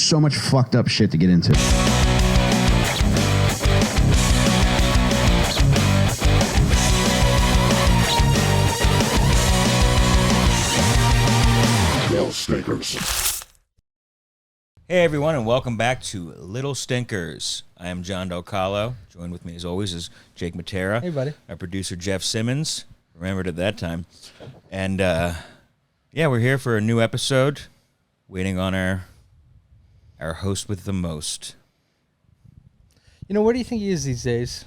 so much fucked up shit to get into. Hey everyone, and welcome back to Little Stinkers. I am Jon Delcollo. Joined with me as always is Jake Mattera. Hey buddy. Our producer Jeff Simmons. Remembered at that time. And yeah, we're here for a new episode. Waiting on our host with the most. You know, where do you think he is these days?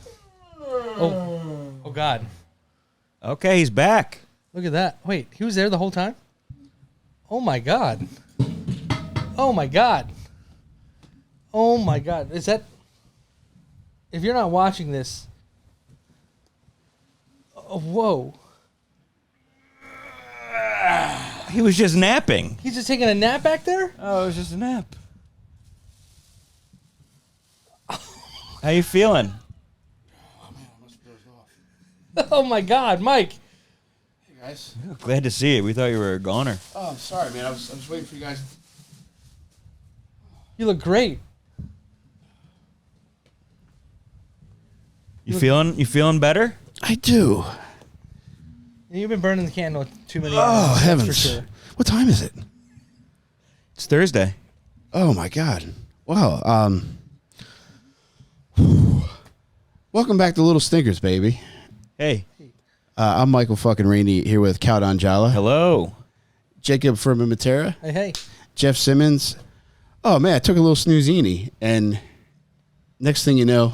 Oh God. Okay, he's back. Look at that. Wait, he was there the whole time? Oh my God. Oh my God. Oh my God. Is that... If you're not watching this... Oh, whoa. He was just napping. He's just taking a nap back there? Oh, it was just a nap. How you feeling? Oh man, I must have dozed off. Oh my God, Mike. Hey guys. Glad to see you. We thought you were a goner. Oh, I'm sorry, man. I was waiting for you guys. You look great. You feeling better? I do. You've been burning the candle too many Oh hours. That's heavens! For sure. What time is it? It's Thursday. Oh my God! Wow. Welcome back to Little Stinkers, baby. Hey. I'm Michael fucking Rainey here with Cal Donjala, Hello. Jacob from Mattera, Hey. Jeff Simmons. Oh man, I took a little snoozini, and next thing you know,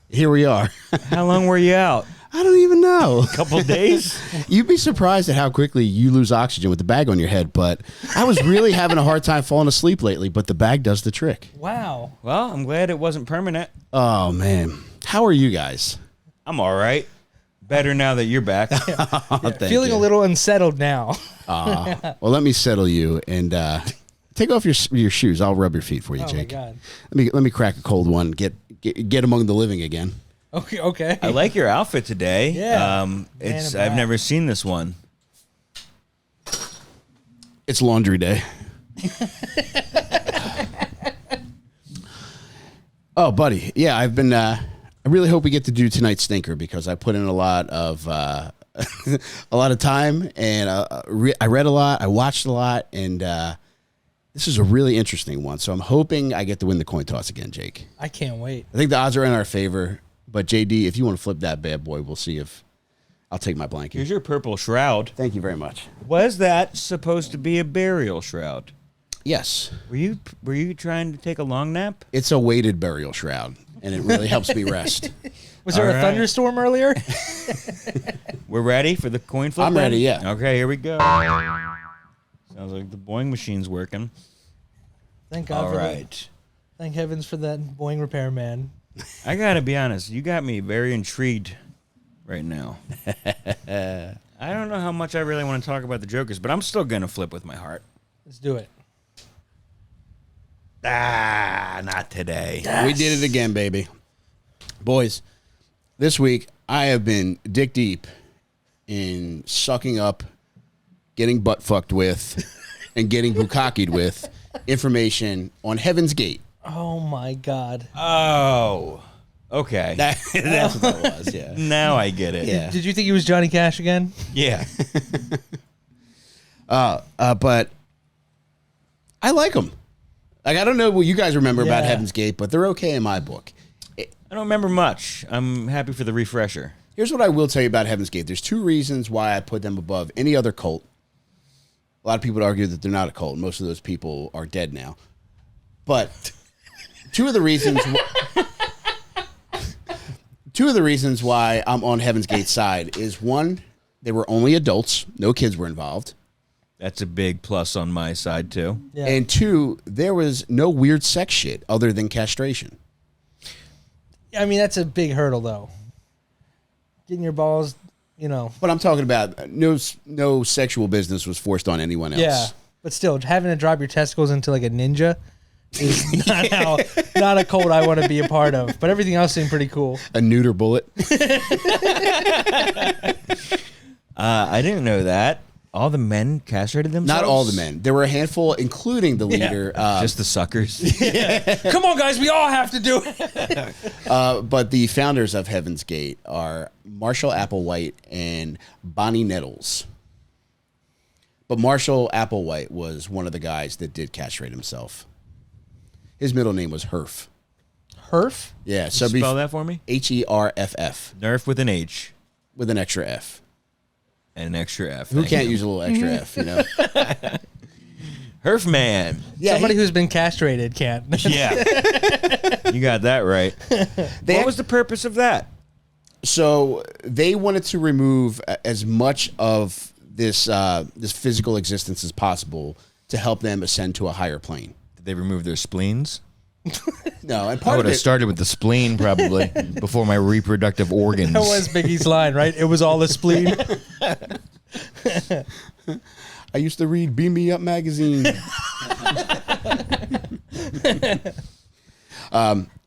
here we are. How long were you out? I don't even know. Couple days? You'd be surprised at how quickly you lose oxygen with the bag on your head, but I was really having a hard time falling asleep lately, but the bag does the trick. Wow. Well, I'm glad it wasn't permanent. Oh, man. How are you guys? I'm all right. Better now that you're back. Thank Feeling you. a little unsettled now. Well, let me settle you and take off your shoes. I'll rub your feet for you, Oh Jake. my God. Let me crack a cold one. Get among the living again. Okay. I like your outfit today. Yeah. It's of I've black. never seen this one. It's laundry day. Oh, buddy. Yeah, I've been. I really hope we get to do tonight's stinker because I put in a lot of a lot of time, and I read a lot, I watched a lot, and this is a really interesting one. So I'm hoping I get to win the coin toss again, Jake. I can't wait. I think the odds are in our favor, but JD, if you want to flip that bad boy, we'll see if I'll take my blanket. Here's your purple shroud. Thank you very much. Was that supposed to be a burial shroud? Yes, Were you trying to take a long nap? it's a weighted burial shroud, and it really helps me rest. Was there All a right. thunderstorm earlier? We're ready for the coin flip? I'm then? ready, yeah. Okay, here we go. Sounds like the Boeing machine's working. Thank God All for right. Thank heavens for that Boeing repairman. I gotta be honest, you got me very intrigued right now. I don't know how much I really want to talk about the Jokers, but I'm still gonna flip with my heart. Let's do it. Not today. We did it again, baby. Boys, this week I have been dick deep in sucking up, getting butt fucked with, and getting bukkakied with information on Heaven's Gate. Oh my God. Oh, okay. That's what that was, yeah. Now I get it. Yeah. Did you think he was Johnny Cash again? Yeah. But I like them. Like, I don't know what you guys remember about Yeah. Heaven's Gate, but they're okay in my book. I don't remember much. I'm happy for the refresher. Here's what I will tell you about Heaven's Gate. There's two reasons why I put them above any other cult. A lot of people would argue that they're not a cult. Most of those people are dead now. But two of the reasons why I'm on Heaven's Gate side is, one, they were only adults. No kids were involved. That's a big plus on my side, too. Yeah. And two, there was no weird sex shit other than castration. I mean, that's a big hurdle, though. Getting your balls, you know. But I'm talking about no sexual business was forced on anyone else. Yeah. But still, having to drop your testicles into like a ninja is not a cult I want to be a part of. But everything else seemed pretty cool. A neuter bullet. I didn't know that. All the men castrated themselves? Not all the men. There were a handful, including the leader. Just the suckers? Come on, guys. We all have to do it. But the founders of Heaven's Gate are Marshall Applewhite and Bonnie Nettles. But Marshall Applewhite was one of the guys that did castrate himself. His middle name was Herf. Herf? Yeah. So Spell that for me. Herff. Nerf with an H. With an extra F. And an extra F. Who can't use a little extra F, you know? Herf man. Yeah, Somebody who's been castrated can't. Yeah. You got that right. What was the purpose of that? So they wanted to remove as much of this this physical existence as possible to help them ascend to a higher plane. Did they remove their spleens? No, and I part would of have it, started with the spleen probably before my reproductive organs. That was Biggie's line, right? It was all a spleen. I used to read Beam Me Up magazine.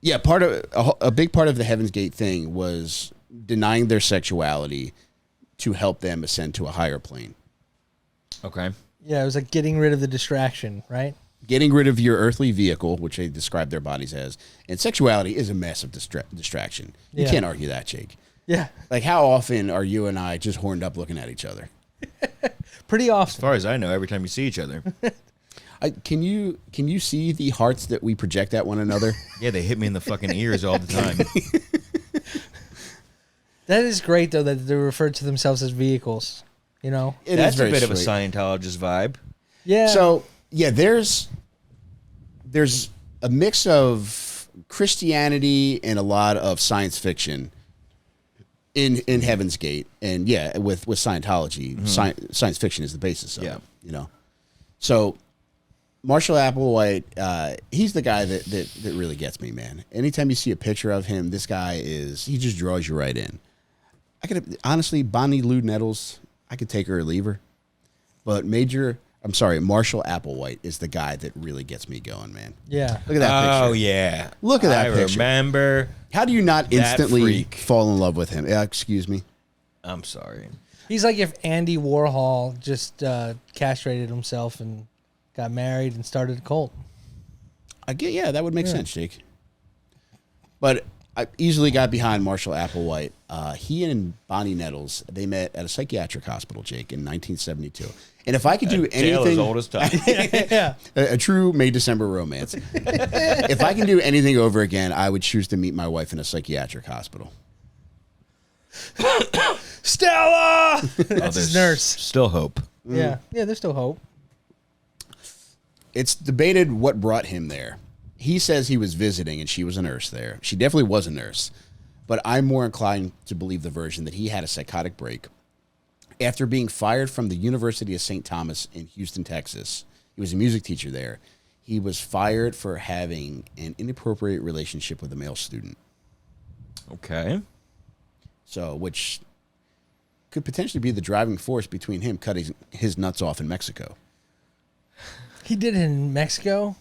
Yeah, part of a big part of the Heaven's Gate thing was denying their sexuality to help them ascend to a higher plane. Okay. Yeah, it was like getting rid of the distraction, right? Getting rid of your earthly vehicle, which they describe their bodies as, and sexuality is a massive distraction. You Yeah. can't argue that, Jake. Yeah, Like, how often are you and I just horned up looking at each other? pretty As often. far as I know, every time you see each other. Can you see the hearts that we project at one another? Yeah, they hit me in the fucking ears all the time. That is great, though, that they refer to themselves as vehicles. You know? It That's is very a bit of a sweet. Scientologist vibe. Yeah. So yeah, there's a mix of Christianity and a lot of science fiction in Heaven's Gate, and yeah, with Scientology, science fiction is the basis of Yeah. it. You know, so Marshall Applewhite, he's the guy that really gets me, man. Anytime you see a picture of him, this guy he just draws you right in. I could honestly, Bonnie Lou Nettles, I could take her or leave her, but Marshall Applewhite is the guy that really gets me going, man. yeah. Look at that picture. Oh, yeah. Look at that I picture. remember. How do you not That instantly freak. fall in love with him? Yeah, excuse me. I'm sorry. He's like if Andy Warhol just castrated himself and got married and started a cult. Yeah, that would make sense, Jake. But I easily got behind Marshall Applewhite. He and Bonnie Nettles, they met at a psychiatric hospital, Jake, in 1972. And if I could do Tale as anything, old as time. Yeah. a true May-December romance. If I can do anything over again, I would choose to meet my wife in a psychiatric hospital. Stella! That's his There's nurse. Still hope. Yeah. Yeah, there's still hope. It's debated what brought him there. He says he was visiting and she was a nurse there. She definitely was a nurse. But I'm more inclined to believe the version that he had a psychotic break. After being fired from the University of St. Thomas in Houston, Texas, he was a music teacher there. He was fired for having an inappropriate relationship with a male student. Okay. So, which could potentially be the driving force between him cutting his nuts off in Mexico. He did it in Mexico.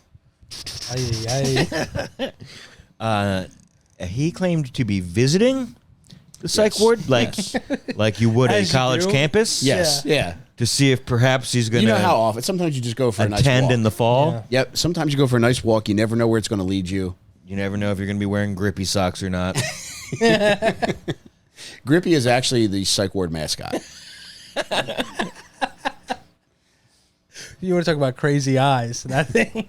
Ay, ay. He claimed to be visiting the psych Yes. ward, like you would a As you college do. campus. Yes. Yeah. To see if perhaps he's going You to know how often? Sometimes you just go for a nice attend walk. in the fall. Yeah. Yep. Sometimes you go for a nice walk. You never know where it's going to lead you. You never know if you're going to be wearing grippy socks or not. Grippy is actually the psych ward mascot. You want to talk about crazy eyes? That thing.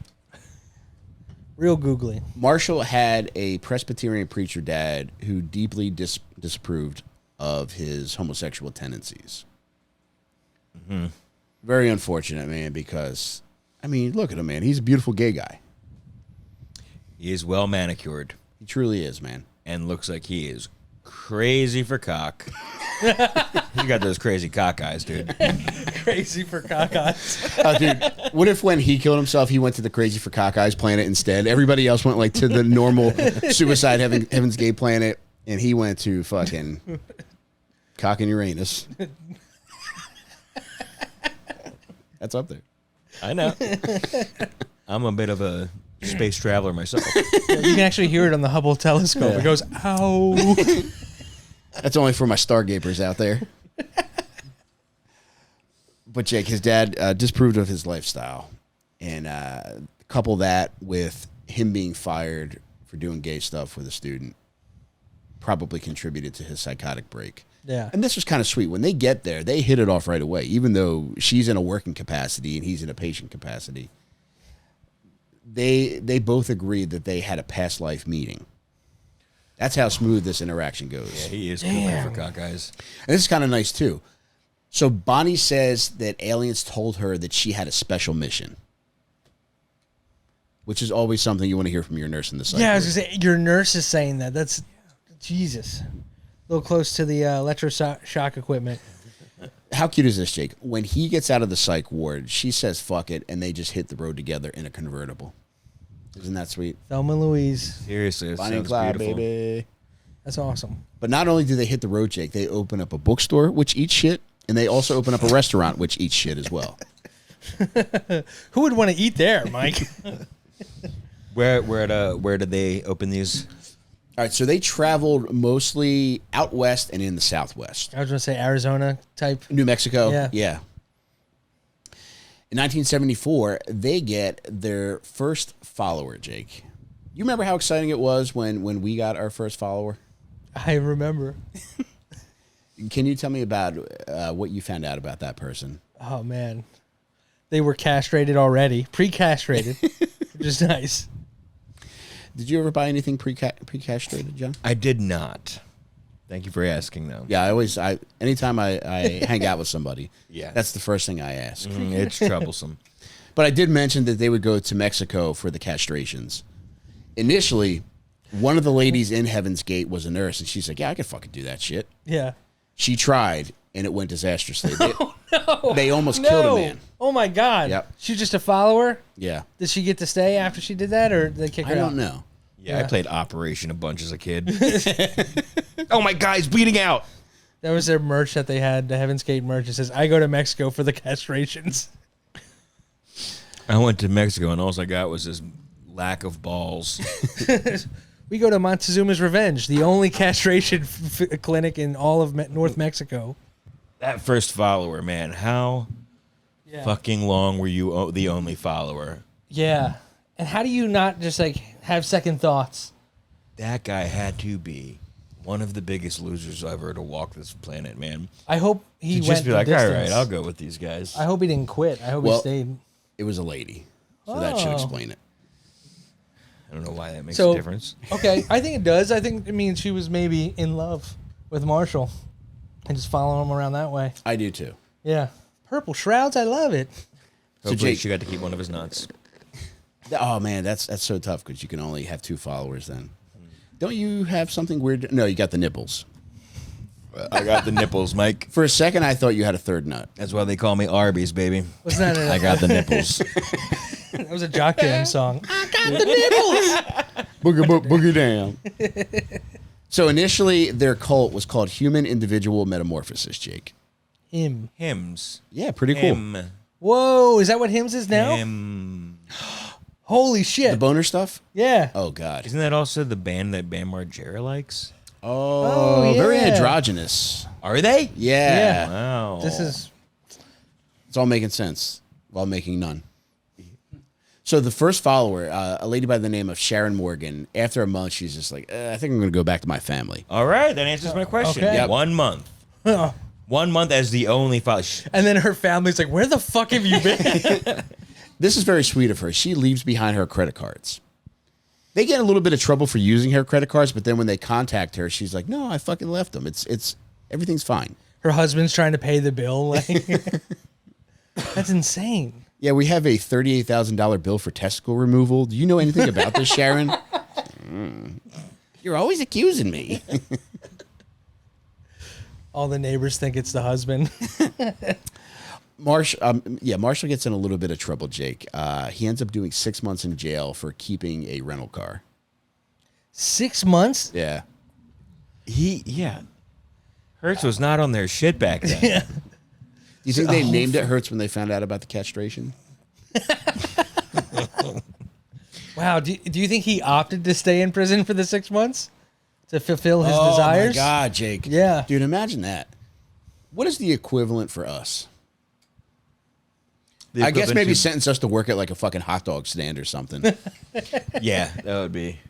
Real googly. Marshall had a Presbyterian preacher dad who deeply disapproved of his homosexual tendencies. Mm-hmm. Very unfortunate, man, because, I mean, look at him, man. He's a beautiful gay guy. He is well manicured He truly is, man. and looks like he is crazy for cock. He's got those crazy cock eyes, dude. Crazy for cock eyes. Dude, what if when he killed himself, he went to the Crazy for Cockeyes planet instead? Everybody else went like to the normal suicide Heaven's Gate planet, and he went to fucking Cock and Uranus. That's up there. I know. I'm a bit of a space traveler myself. You can actually hear it on the Hubble telescope. It goes, ow. That's only for my stargapers out there. But Jake, his dad disapproved of his lifestyle, and couple that with him being fired for doing gay stuff with a student probably contributed to his psychotic break. Yeah. And this was kind of sweet. When they get there, they hit it off right away, even though she's in a working capacity and he's in a patient capacity. They both agreed that they had a past life meeting. That's how smooth this interaction goes. Yeah, he is cool for cockeyes. And this is kind of nice, too. So Bonnie says that aliens told her that she had a special mission, which is always something you want to hear from your nurse in the psych. Yeah, I was going to say, your nurse is saying that. That's, Jesus. A little close to the electroshock equipment. How cute is this, Jake? When he gets out of the psych ward, she says, fuck it, and they just hit the road together in a convertible. Isn't that sweet? Thelma and Louise. Seriously, that Bonnie and sounds Clyde, beautiful. baby. That's awesome. But not only do they hit the road, Jake, they open up a bookstore, which eats shit, and they also open up a restaurant, which eats shit as well. Who would want to eat there, Mike? Where did they open these? All right, so they traveled mostly out west and in the southwest. I was going to say Arizona type. New Mexico, Yeah. In 1974, they get their first follower, Jake. You remember how exciting it was when we got our first follower? I remember. Can you tell me about what you found out about that person? Oh, man. They were castrated already. Pre-castrated. Which is nice. Did you ever buy anything pre-castrated, John? I did not. Thank you for asking, though. Yeah, anytime I hang out with somebody, Yeah. that's the first thing I ask. It's troublesome. But I did mention that they would go to Mexico for the castrations. Initially, one of the ladies in Heaven's Gate was a nurse, and she's like, yeah, I could fucking do that shit. Yeah. She tried, and it went disastrously. No. They almost killed a man. Oh, my God. Yep. She's just a follower? Yeah. Did she get to stay after she did that, or did they kick her I out? don't know. Yeah, I Yeah. played Operation a bunch as a kid. Oh my God, he's bleeding out. That was their merch that they had, the Heaven's Gate merch. It says, I go to Mexico for the castrations. I went to Mexico and all I got was this lack of balls. We go to Montezuma's Revenge, the only castration clinic in all of North Mexico. That first follower, man, how Yeah. fucking long were you the only follower? Yeah. And how do you not just like have second thoughts? That guy had to be one of the biggest losers ever to walk this planet, man. I hope he To went just be the like, all distance. right, I'll go with these guys. I hope he didn't quit. I hope Well- he stayed. It was a lady, so that should Oh. explain it. I don't know why that makes So- a difference. Okay, I think it does. I think it means she was maybe in love with Marshall and just following him around that way. I do too. Yeah. Purple shrouds, I love it. So Hopefully Jake- she got to keep one of his nuts. Oh man, that's so tough because you can only have 2 followers then. Don't you have something weird? No, you got the nipples. I got the nipples, Mike. For a second, I thought you had a third nut. That's why they call me Arby's, baby. Was that I got the nipples. that was a Jock Jam song. I got the nipples. Boogie down. So initially, their cult was called Human Individual Metamorphosis, Jake. Him. Hymns. Yeah, pretty cool. Him. Whoa, is that what Hims is now? Him. Holy shit. The boner stuff? Yeah. Oh, God. Isn't that also the band that Bam Margera likes? Oh, very yeah. androgynous. Are they? Yeah. Wow. This is It's all making sense while making none. So the first follower, a lady by the name of Sharon Morgan, after a month, she's just like, I think I'm going to go back to my family. All right, that answers my question. Okay. Yeah, Yep. 1 month. 1 month as the only father. and then her family's like, where the fuck have you been? This is very sweet of her. She leaves behind her credit cards. They get in a little bit of trouble for using her credit cards, but then when they contact her, she's like, no, I fucking left them. It's everything's fine. Her husband's trying to pay the bill. Like, that's insane. Yeah, we have a $38,000 bill for testicle removal. Do you know anything about this, Sharon? You're always accusing me. All the neighbors think it's the husband. Marshall gets in a little bit of trouble, Jake. He ends up doing 6 months in jail for keeping a rental car. 6 months? Yeah. Yeah. Hertz was not on their shit back then. Yeah. Do you think they named it Hertz when they found out about the castration? Wow. Do you think he opted to stay in prison for the 6 months to fulfill his desires? Oh, my God, Jake. Yeah. Dude, imagine that. What is the equivalent for us? The I guess equivalent maybe to- sentence us to work at like a fucking hot dog stand or something. Yeah, that would be.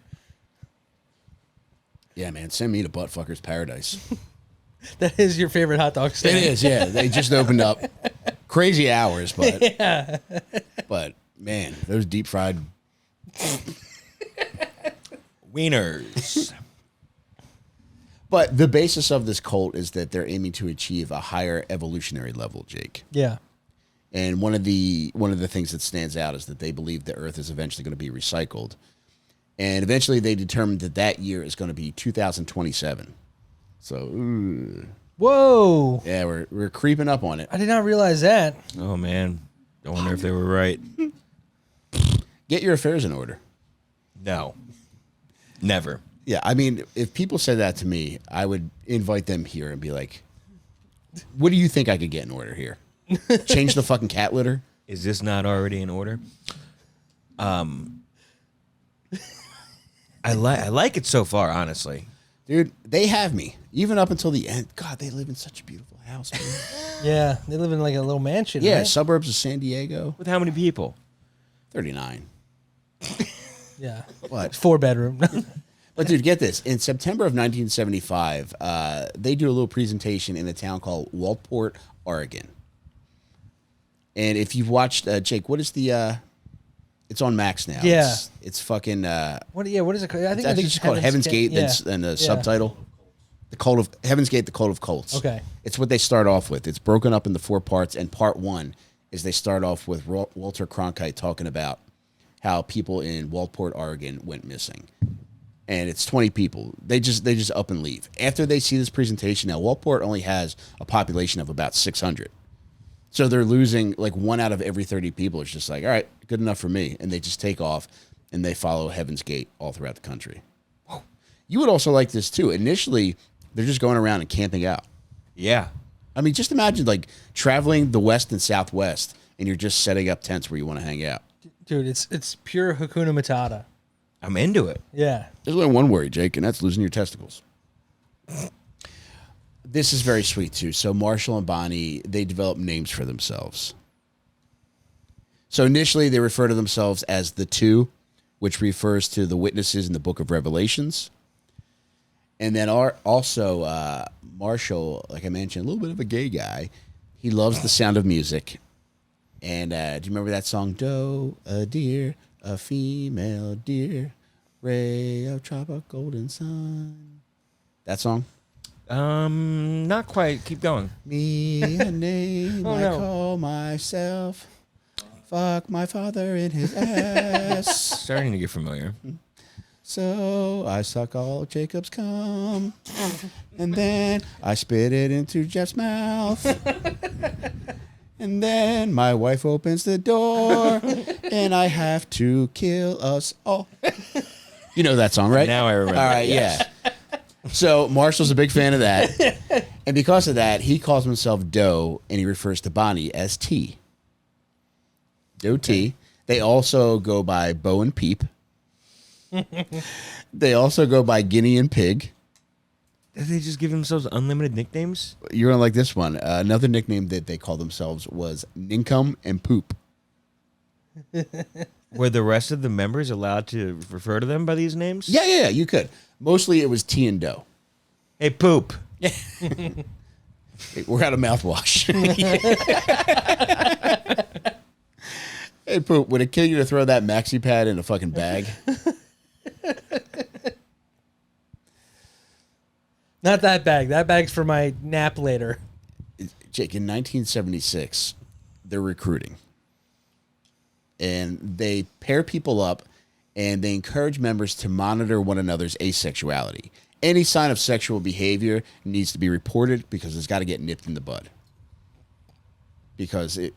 Yeah, man, send me to Buttfucker's Paradise. That is your favorite hot dog stand. It is, yeah. They just opened up. Crazy hours, but but man, those deep fried. Wieners. But the basis of this cult is that they're aiming to achieve a higher evolutionary level, Jake. Yeah. And one of the things that stands out is that they believe the Earth is eventually going to be recycled, and eventually they determined that year is going to be 2027. So, ooh. Whoa. Yeah, we're creeping up on it. I did not realize that. Oh man, I wonder if they were right. Get your affairs in order. No, never. Yeah, I mean, if people said that to me, I would invite them here and be like, "What do you think I could get in order here? Change the fucking cat litter?" Is this not already in order? I like it so far, honestly. Dude, they have me even up until the end. God, they live in such a beautiful house. Man. Yeah. They live in like a little mansion. Yeah, Right? suburbs of San Diego. With how many people? 39. Yeah. What? 4-bedroom. But dude, get this. In September of 1975, they do a little presentation in a town called Walport, Oregon. And if you've watched, Jake, what is the, it's on Max now. Yeah. It's fucking, What is it called? I think it's just called Heaven's Gate Yeah. and the Yeah. subtitle. The Cult of Heaven's Gate, the Cult of Cults. Okay. It's what they start off with. It's broken up into 4 parts, and part 1 is they start off with Walter Cronkite talking about how people in Walport, Oregon went missing. And it's 20 people. They just up and leave. After they see this presentation, now Walport only has a population of about 600. So they're losing like 1 out of every 30 people. It's just like, all right, good enough for me. And they just take off and they follow Heaven's Gate all throughout the country. Whoa. You would also like this too. Initially, they're just going around and camping out. Yeah. I mean, just imagine like traveling the West and Southwest and you're just setting up tents where you want to hang out. Dude, it's pure Hakuna Matata. I'm into it. Yeah. There's only one worry, Jake, and that's losing your testicles. This is very sweet, too. So Marshall and Bonnie, they develop names for themselves. So initially, they refer to themselves as the Two, which refers to the witnesses in the book of Revelations. And then also, Marshall, like I mentioned, a little bit of a gay guy. He loves the sound of music. And do you remember that song, Doe, a deer, a female deer, ray of tropical golden sun? That song? Not quite. Keep going. Me a name Oh, I no. call myself. Fuck my father in his ass. Starting to get familiar. So I suck all Jacob's cum. And then I spit it into Jeff's mouth. And then my wife opens the door. And I have to kill us all. You know that song, right? Now I remember. All right, Yes. yeah. So Marshall's a big fan of that. And because of that, he calls himself Doe, and he refers to Bonnie as T. Doe T. They also go by Bo and Peep. They also go by Guinea and Pig. Did they just give themselves unlimited nicknames? You're going to like this one. Another nickname that they call themselves was Ninkum and Poop. Were the rest of the members allowed to refer to them by these names? Yeah, you could. Mostly it was T and Doe. Hey, Poop. Hey, we're out of mouthwash. Hey, Poop, would it kill you to throw that maxi pad in a fucking bag? Not that bag. That bag's for my nap later. Jake, in 1976, they're recruiting. And they pair people up and they encourage members to monitor one another's asexuality. Any sign of sexual behavior needs to be reported because it's got to get nipped in the bud. Because it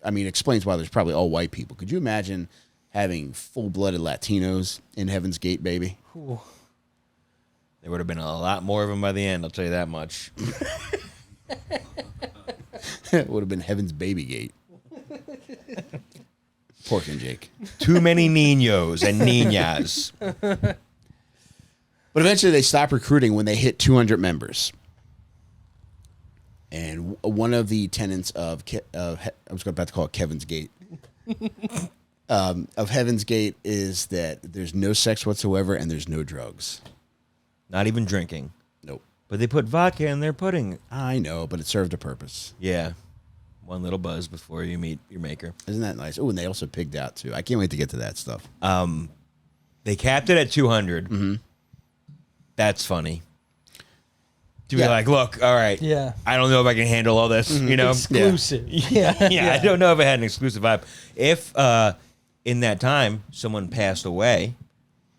explains why there's probably all white people. Could you imagine having full-blooded Latinos in Heaven's Gate, baby? Ooh. There would have been a lot more of them by the end, I'll tell you that much. It would have been Heaven's Baby Gate. Pork and Jake. Too many niños and niñas. But eventually they stop recruiting when they hit 200 members. And one of the tenets of I was about to call it Kevin's Gate. Of Heaven's Gate is that there's no sex whatsoever and there's no drugs. Not even drinking. Nope. But they put vodka in their pudding. I know, but it served a purpose. Yeah. One little buzz before you meet your maker. Isn't that nice? Oh, and they also pigged out, too. I can't wait to get to that stuff. They capped it at 200. Mm-hmm. That's funny. To be like, look, all right. Yeah. I don't know if I can handle all this, you know? Exclusive. Yeah. I don't know if I had an exclusive vibe. If in that time someone passed away,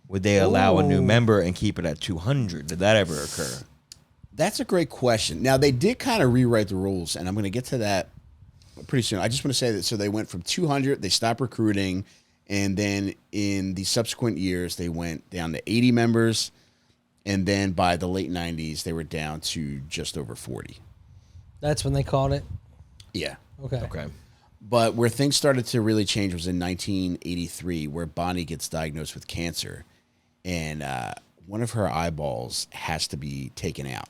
would they allow a new member and keep it at 200? Did that ever occur? That's a great question. Now, they did kind of rewrite the rules, and I'm going to get to that pretty soon. I just want to say that, so they went from 200, they stopped recruiting, and then in the subsequent years, they went down to 80 members. And then by the late 90s, they were down to just over 40. That's when they called it? Yeah. Okay. But where things started to really change was in 1983, where Bonnie gets diagnosed with cancer. And one of her eyeballs has to be taken out.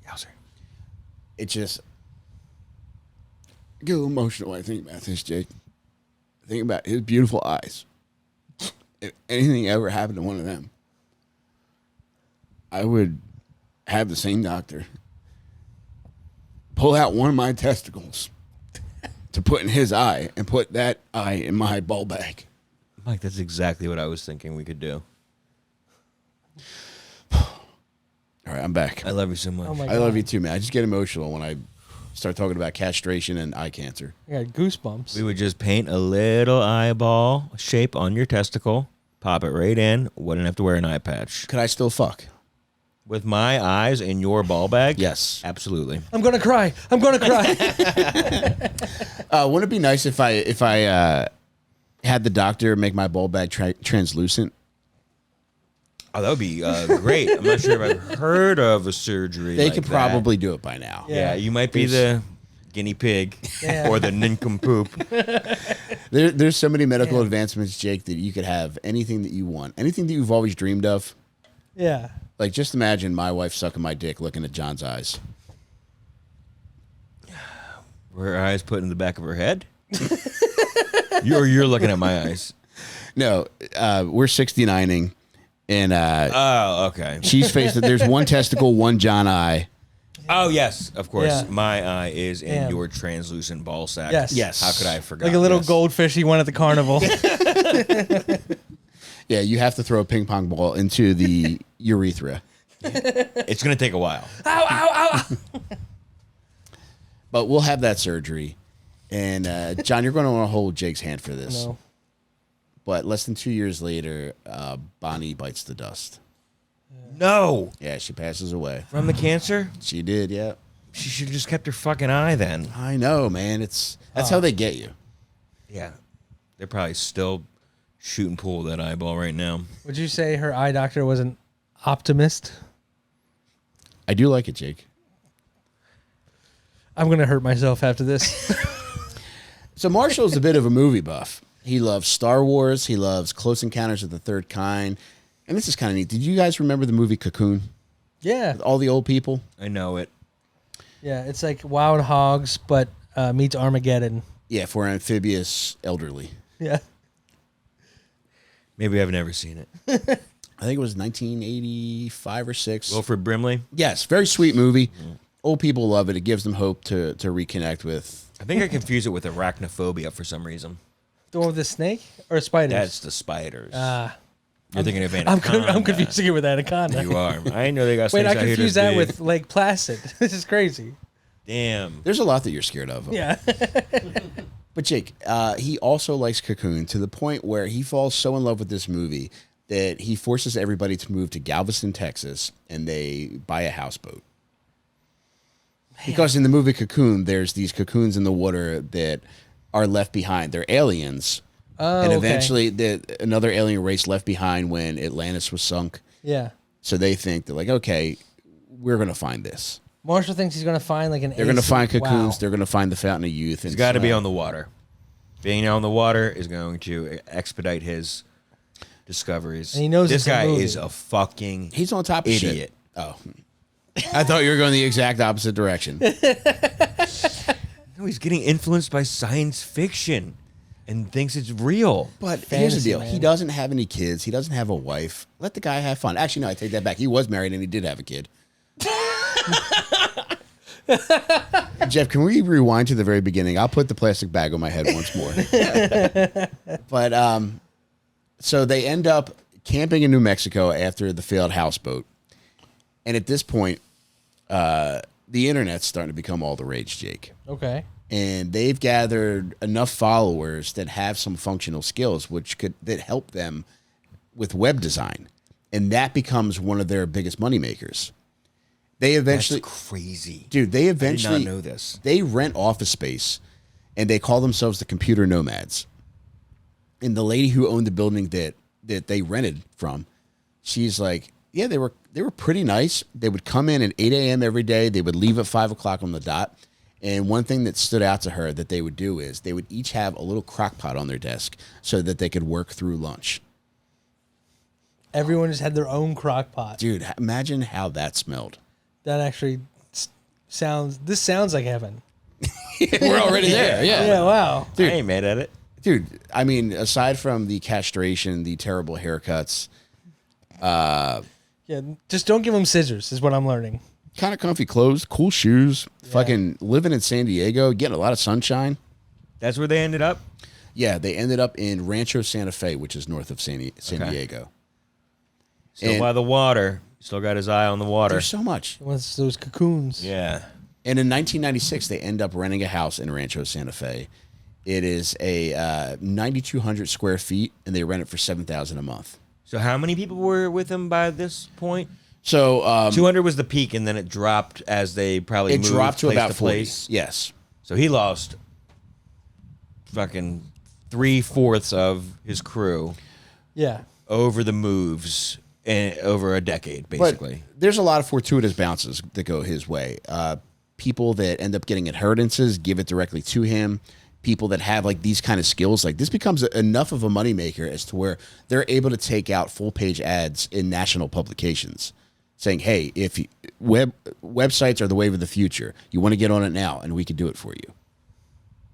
Yowzer. It just... I get a little emotional when I think about this, Jake. I think about his beautiful eyes. If anything ever happened to one of them, I would have the same doctor pull out one of my testicles to put in his eye and put that eye in my ball bag. Mike, that's exactly what I was thinking we could do. All right, I'm back. I love you so much. Oh my I love you too, man. I just get emotional when I start talking about castration and eye cancer. I got goosebumps. We would just paint a little eyeball shape on your testicle, pop it right in, wouldn't have to wear an eye patch. Could I still fuck? With my eyes in your ball bag? Yes. Absolutely. I'm going to cry. Wouldn't it be nice if I had the doctor make my ball bag translucent? Oh, that would be great. I'm not sure if I've heard of a surgery They like could that. probably do it by now. Yeah, you might be the guinea pig or the nincompoop. There's so many medical advancements, Jake, that you could have anything that you want. Anything that you've always dreamed of. Yeah. Like, just imagine my wife sucking my dick looking at John's eyes. Were her eyes put in the back of her head? You're looking at my eyes. No, we're 69ing, and Oh, okay. she's faced it. There's one testicle, one John eye. Oh, yes, of course. Yeah. My eye is in Damn. your translucent ball sack. Yes. How could I have forgotten? Like a little this? goldfish he won at the carnival. Yeah, you have to throw a ping pong ball into the urethra. It's going to take a while. But we'll have that surgery. And, John, you're going to want to hold Jake's hand for this. No. But less than 2 years later, Bonnie bites the dust. No. Yeah, she passes away. From the cancer? She did, yeah. She should have just kept her fucking eye then. I know, man. That's how they get you. Yeah. They're probably still shooting pool with that eyeball right now. Would you say her eye doctor was an optimist? I do like it, Jake. I'm going to hurt myself after this. So Marshall's a bit of a movie buff. He loves Star Wars. He loves Close Encounters of the Third Kind. And this is kind of neat. Did you guys remember the movie Cocoon? Yeah. With all the old people? I know it. Yeah. It's like Wild Hogs, but meets Armageddon. Yeah, for amphibious elderly. Yeah. Maybe I've never seen it. I think it was 1985 or 6. Wilford Brimley? Yes, very sweet movie. Old people love it. It gives them hope to reconnect with. I think I confuse it with arachnophobia for some reason. The one with the snake or spiders? That's the spiders. Ah. You're thinking of I'm Anaconda. confusing it with Anaconda. You are. I know they got Wait, snakes I out here confuse this that big. with Lake Placid. This is crazy. Damn. There's a lot that you're scared of. Yeah. But Jake, he also likes Cocoon to the point where he falls so in love with this movie that he forces everybody to move to Galveston, Texas, and they buy a houseboat. Because in the movie Cocoon, there's these cocoons in the water that are left behind. They're aliens. Oh, and okay. eventually another alien race left behind when Atlantis was sunk. Yeah. So they think, they're like, okay, we're going to find this. Marshall thinks he's going to find like an They're going to ace. find cocoons. Wow. They're going to find the Fountain of Youth. He's got to be on the water. Being on the water is going to expedite his discoveries. And he knows this it's a guy movie. is a fucking He's on top of idiot. shit. Oh. I thought you were going the exact opposite direction. No, he's getting influenced by science fiction and thinks it's real. But here's the Fantasy, deal. man. He doesn't have any kids. He doesn't have a wife. Let the guy have fun. Actually, no, I take that back. He was married and he did have a kid. Jeff, can we rewind to the very beginning? I'll put the plastic bag on my head once more. But so they end up camping in New Mexico after the failed houseboat. And at this point, the internet's starting to become all the rage, Jake. Okay. And they've gathered enough followers that have some functional skills that help them with web design. And that becomes one of their biggest moneymakers. They eventually That's crazy. Dude, they eventually I did not know this. They rent office space and they call themselves the computer nomads. And the lady who owned the building that they rented from, she's like, yeah, they were pretty nice. They would come in at 8 a.m. every day. They would leave at 5 o'clock on the dot. And one thing that stood out to her that they would do is they would each have a little crock pot on their desk so that they could work through lunch. Everyone just had their own crock pot. Dude, imagine how that smelled. That actually sounds like heaven. We're already there. Yeah, wow. I ain't mad at it. Dude, I mean, aside from the castration, the terrible haircuts, Yeah, just don't give them scissors is what I'm learning. kind of comfy clothes, cool shoes, fucking living in San Diego, getting a lot of sunshine. That's where they ended up? Yeah, they ended up in Rancho Santa Fe, which is north of San Diego. Still And- by the water. Still got his eye on the water. There's so much. Once those cocoons. Yeah. And in 1996, they end up renting a house in Rancho Santa Fe. It is a 9,200 square feet, and they rent it for $7,000 a month. So how many people were with him by this point? So 200 was the peak, and then it dropped as they probably it moved dropped to place about to 40. place. Yes. So he lost fucking 3/4 of his crew Yeah. over the moves and over a decade, basically. But there's a lot of fortuitous bounces that go his way. People that end up getting inheritances give it directly to him. People that have like these kind of skills, like this becomes enough of a moneymaker as to where they're able to take out full page ads in national publications saying, hey, if websites are the wave of the future, you want to get on it now and we can do it for you.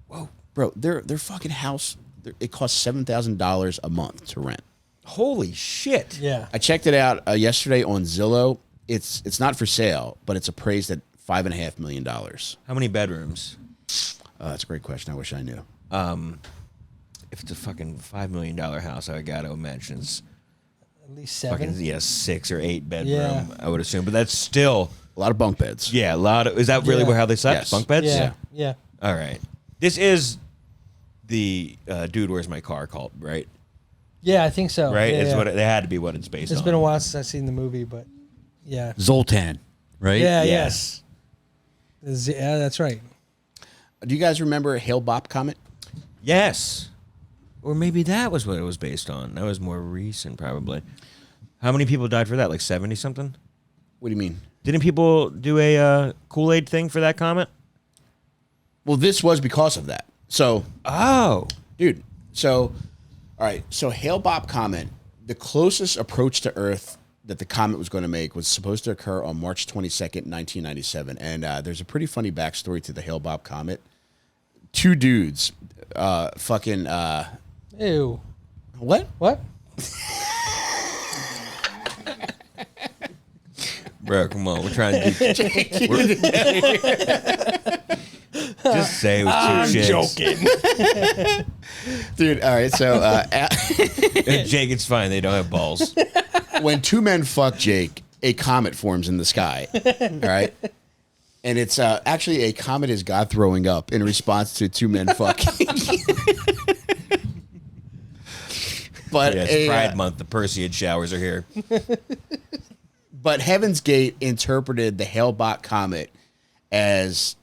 Whoa, bro, their fucking house, it costs $7,000 a month to rent. Holy shit. Yeah. I checked it out yesterday on Zillow. It's not for sale, but it's appraised at $5.5 million. How many bedrooms? That's a great question. I wish I knew. If it's a fucking $5 million house, I got to imagine it's At least fucking, 7. 6 or 8 bedroom, Yeah. I would assume. But that's still, A lot of bunk beds. yeah, a lot of, is that really Yeah. how they slept? Yes. Bunk beds? Yeah. Yeah. All right. This is the Dude, Where's My Car called, right? Yeah, I think so. Right? Yeah, It's yeah. what they had to be what it's based on. It's been a while since I've seen the movie, but yeah. Zoltan, right? Yeah, Yes. Yeah, that's right. Do you guys remember Hale-Bopp comet? Yes. Or maybe that was what it was based on. That was more recent, probably. How many people died for that? Like 70 something? What do you mean? Didn't people do a Kool-Aid thing for that comet? Well, this was because of that. So, Oh. dude, all right. So Hale-Bopp comet, the closest approach to Earth that the comet was going to make was supposed to occur on March 22nd, 1997. And there's a pretty funny backstory to the Hale-Bopp comet. Two dudes, Ew. what? What? Bro, come on. We're trying to do... Just say it was two chicks. Joking. Dude, all right. So Jake, it's fine. They don't have balls. when two men fuck Jake, a comet forms in the sky. All right. And it's actually a comet is God throwing up in response to two men fucking. But Yeah, it's Pride Month. The Perseid showers are here. But Heaven's Gate interpreted the Hale-Bopp comet as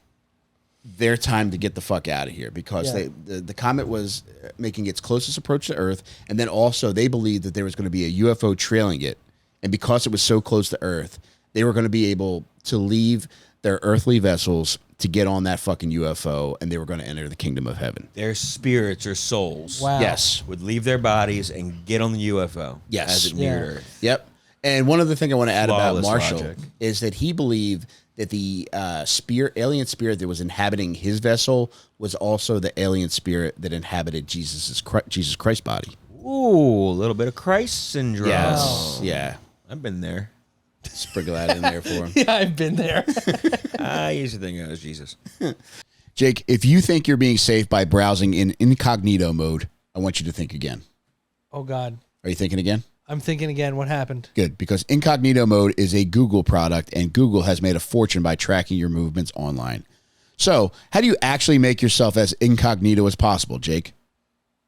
their time to get the fuck out of here because Yeah. the comet was making its closest approach to Earth, and then also they believed that there was going to be a UFO trailing it, and because it was so close to Earth, they were going to be able to leave their earthly vessels to get on that fucking UFO, and they were going to enter the kingdom of heaven. Their spirits or souls Wow. Yes. would leave their bodies and get on the UFO Yes. as it neared Yeah. Earth. Yep. And one other thing I want to add about Flawless Marshall logic. is that he believed that the alien spirit that was inhabiting his vessel was also the alien spirit that inhabited Jesus Christ's body. Ooh, a little bit of Christ syndrome. Yes, yeah. I've been there. Sprinkle that in there for him. Yeah, I've been there. I used to think it was Jesus. Jake, if you think you're being safe by browsing in incognito mode, I want you to think again. Oh, God. Are you thinking again? I'm thinking again. What happened? Good, because incognito mode is a Google product, and Google has made a fortune by tracking your movements online. So, how do you actually make yourself as incognito as possible, Jake?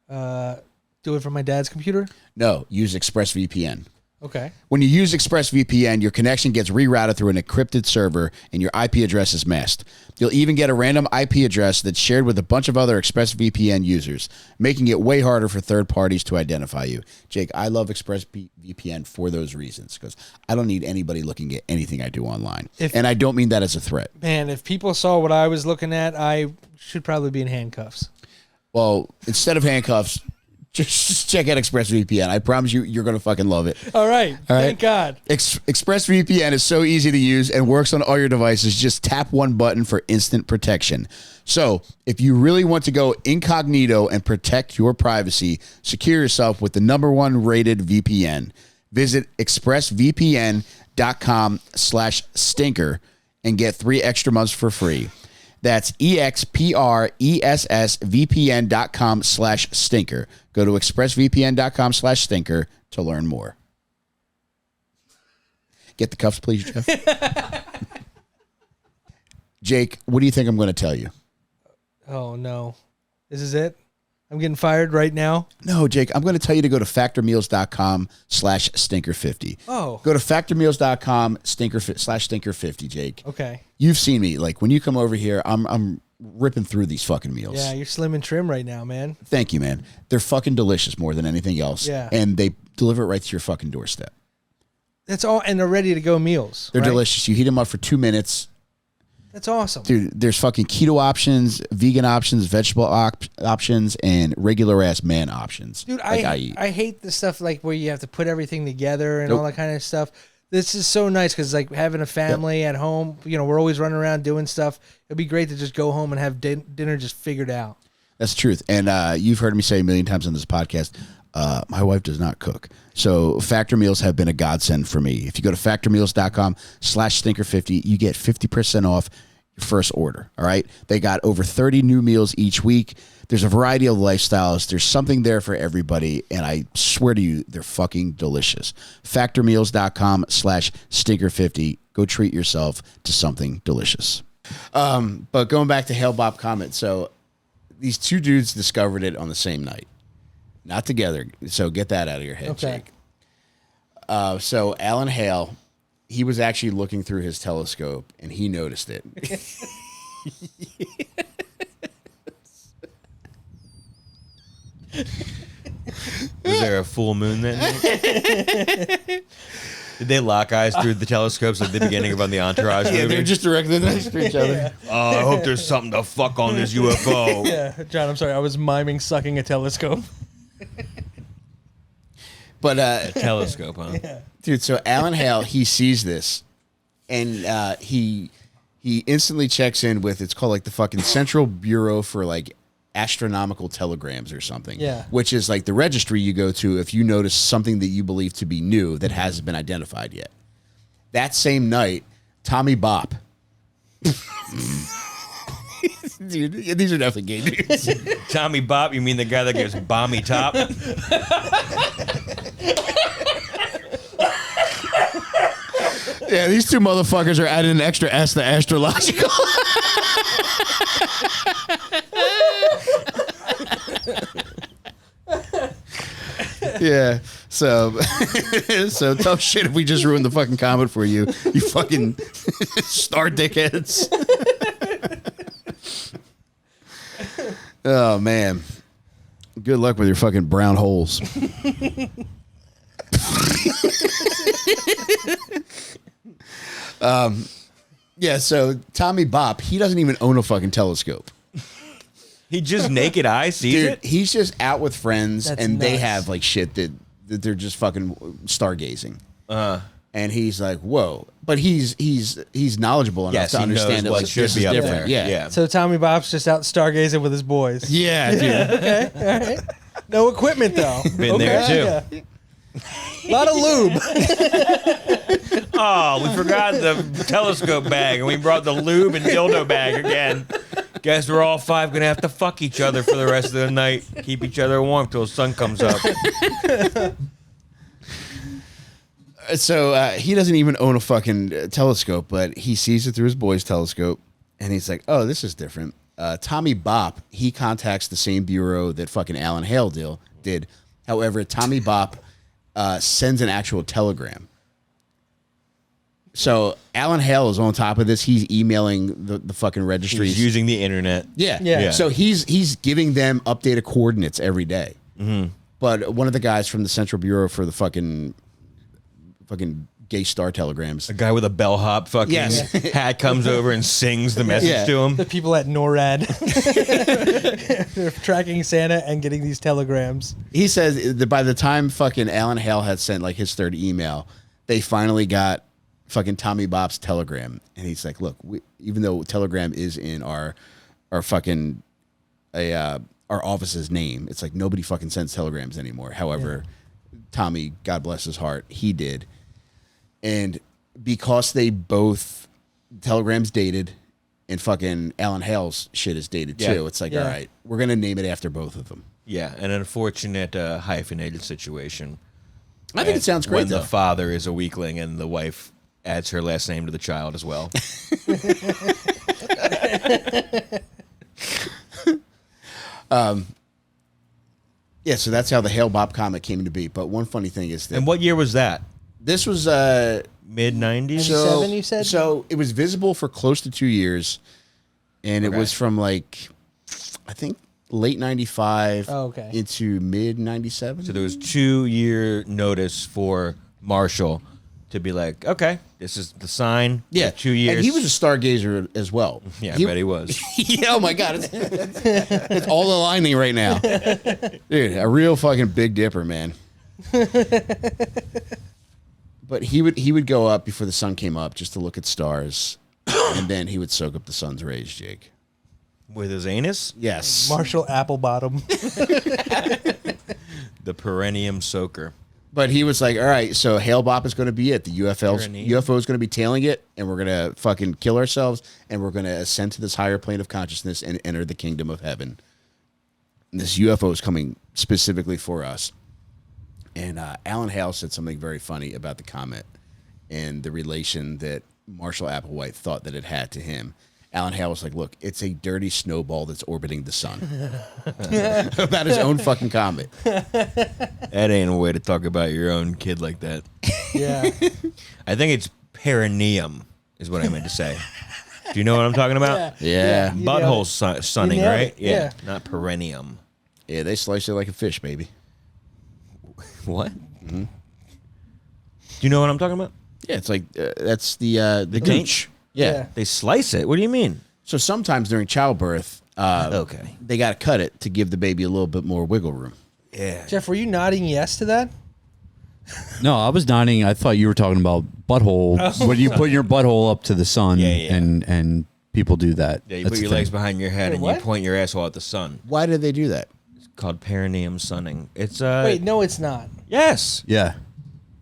Do it from my dad's computer? No, use ExpressVPN. Okay. When you use ExpressVPN, your connection gets rerouted through an encrypted server and your IP address is masked. You'll even get a random IP address that's shared with a bunch of other ExpressVPN users, making it way harder for third parties to identify you. Jake, I love ExpressVPN for those reasons because I don't need anybody looking at anything I do online. And I don't mean that as a threat. Man, if people saw what I was looking at, I should probably be in handcuffs. Well, instead of handcuffs, just check out ExpressVPN. I promise you, you're going to fucking love it. All right. Thank God. ExpressVPN is so easy to use and works on all your devices. Just tap one button for instant protection. So if you really want to go incognito and protect your privacy, secure yourself with the #1 rated VPN. Visit expressvpn.com/stinker and get 3 extra months for free. That's expressvpn.com/stinker. Go to expressvpn.com/stinker to learn more. Get the cuffs, please, Jeff. Jake, what do you think I'm going to tell you? Oh, no. This is it? I'm getting fired right now? No, Jake, I'm going to tell you to go to factormeals.com/stinker50. Oh. Go to factormeals.com/stinker50, Jake. Okay. You've seen me. Like, when you come over here, I'm ripping through these fucking meals. Yeah, you're slim and trim right now, man. Thank you, man. They're fucking delicious more than anything else. Yeah. And they deliver it right to your fucking doorstep. That's all, and they're ready to go meals. They're right? delicious. You heat them up for 2 minutes. That's awesome. Dude, there's fucking keto options, vegan options, vegetable options, and regular ass man options. Dude, like I eat. I hate the stuff like where you have to put everything together and Nope. all that kind of stuff. This is so nice because like having a family at home, you know, we're always running around doing stuff. It'd be great to just go home and have dinner just figured out. That's the truth. And you've heard me say a million times on this podcast, my wife does not cook. So Factor Meals have been a godsend for me. If you go to factormeals.com/stinker50, you get 50% off your first order. All right. They got over 30 new meals each week. There's a variety of lifestyles. There's something there for everybody. And I swear to you, they're fucking delicious. Factormeals.com/stinker50. Go treat yourself to something delicious. But going back to Hail Bob Comet. So these two dudes discovered it on the same night. Not together. So get that out of your head, Okay. Jake. So Alan Hale, he was actually looking through his telescope and he noticed it. Was there a full moon that night? Did they lock eyes through the telescopes at the beginning of on the Entourage movie? Yeah, they're just directly next to each other. Oh, I hope there's something to fuck on this UFO. Yeah, John, I'm sorry. I was miming sucking a telescope. But Telescope, huh? Yeah. dude, so Alan Hale, he sees this and he instantly checks in with, it's called like the fucking Central Bureau for like Astronomical Telegrams or something. Yeah. Which is like the registry you go to if you notice something that you believe to be new that hasn't been identified yet. That same night, Tommy Bopp. Dude, these are definitely gay dudes. Tommy Bopp, you mean the guy that gives Bommy Top? Yeah, these two motherfuckers are adding an extra S to astrological. Yeah, so tough shit if we just ruined the fucking comet for you, you fucking star dickheads. Oh man, good luck with your fucking brown holes. Yeah, so Tommy Bopp, he doesn't even own a fucking telescope. He just naked eye sees Dude, it? he's just out with friends That's and they nuts. have like shit that they're just fucking stargazing. And he's like, whoa. But he's knowledgeable enough Yes, to he understand knows that what like, should this be is up different. there. Yeah. Yeah. So Tommy Bob's just out stargazing with his boys. Yeah, dude. Okay, all right. No equipment though. Been there, too. Yeah. A lot of lube. Oh, we forgot the telescope bag, and we brought the lube and dildo bag again. Guess we're all 5 gonna have to fuck each other for the rest of the night. Keep each other warm till the sun comes up. So he doesn't even own a fucking telescope, but he sees it through his boy's telescope, and he's like, "Oh, this is different." Tommy Bop, he contacts the same bureau that fucking Alan Hale did. However, Tommy Bop sends an actual telegram. So Alan Hale is on top of this. He's emailing the fucking registries. He's using the internet. Yeah. So he's giving them updated coordinates every day. Mm-hmm. But one of the guys from the Central Bureau for the fucking gay star telegrams. A guy with a bellhop fucking Yes. hat comes over and sings the message Yeah. to him. The people at NORAD. They're tracking Santa and getting these telegrams. He says that by the time fucking Alan Hale had sent like his third email, they finally got fucking Tommy Bop's telegram. And he's like, look, even though telegram is in our fucking our office's name, it's like nobody fucking sends telegrams anymore. However, Tommy, God bless his heart, he did. And because they both telegrams dated and fucking Alan Hale's shit is dated too, it's like, all right, we're going to name it after both of them. Yeah, an unfortunate hyphenated situation. I think it sounds great, when though. the father is a weakling and the wife adds her last name to the child as well. Yeah, so that's how the Hale Bopp comet came to be. But one funny thing is that And what year was that? this was Mid 90s? so 97, you said? so it was visible for close to 2 years, and it was from like I think late 95 into mid 97. So there was 2-year notice for Marshall to be like, okay, this is the sign. Yeah, 2 years. And he was a stargazer as well. Yeah, I bet he was. Yeah, oh my god, it's all aligning right now, dude. A real fucking Big Dipper, man. But he would go up before the sun came up just to look at stars, and then he would soak up the sun's rays, Jake. With his anus? Yes, Marshall Applebottom. The perennium soaker. But he was like, all right, so Hale Bopp is going to be it. The UFO Pyrenean. is going to be tailing it, and we're going to fucking kill ourselves, and we're going to ascend to this higher plane of consciousness and enter the kingdom of heaven. And this UFO is coming specifically for us. And Alan Hale said something very funny about the comet and the relation that Marshall Applewhite thought that it had to him. Alan Hale was like, look, it's a dirty snowball that's orbiting the sun. About his own fucking comet. That ain't a way to talk about your own kid like that. Yeah. I think it's perineum is what I meant to say. Do you know what I'm talking about? Yeah. You Butthole nailed sunning, You nailed right? it, yeah. Not perennium. Yeah, they slice it like a fish, baby. What? Mm-hmm. Do you know what I'm talking about? Yeah, it's like, that's the taint? gooch. Yeah. Yeah. They slice it. What do you mean? So sometimes during childbirth, Okay. they got to cut it to give the baby a little bit more wiggle room. Yeah. Jeff, were you nodding yes to that? No, I was nodding. I thought you were talking about butthole. When you put your butthole up to the sun, Yeah. and people do that. Yeah, you That's put the your legs thing. behind your head Wait, and what? you point your asshole at the sun. Why did they do that? It's called perineum sunning. It's Wait, no, it's not. Yes. Yeah,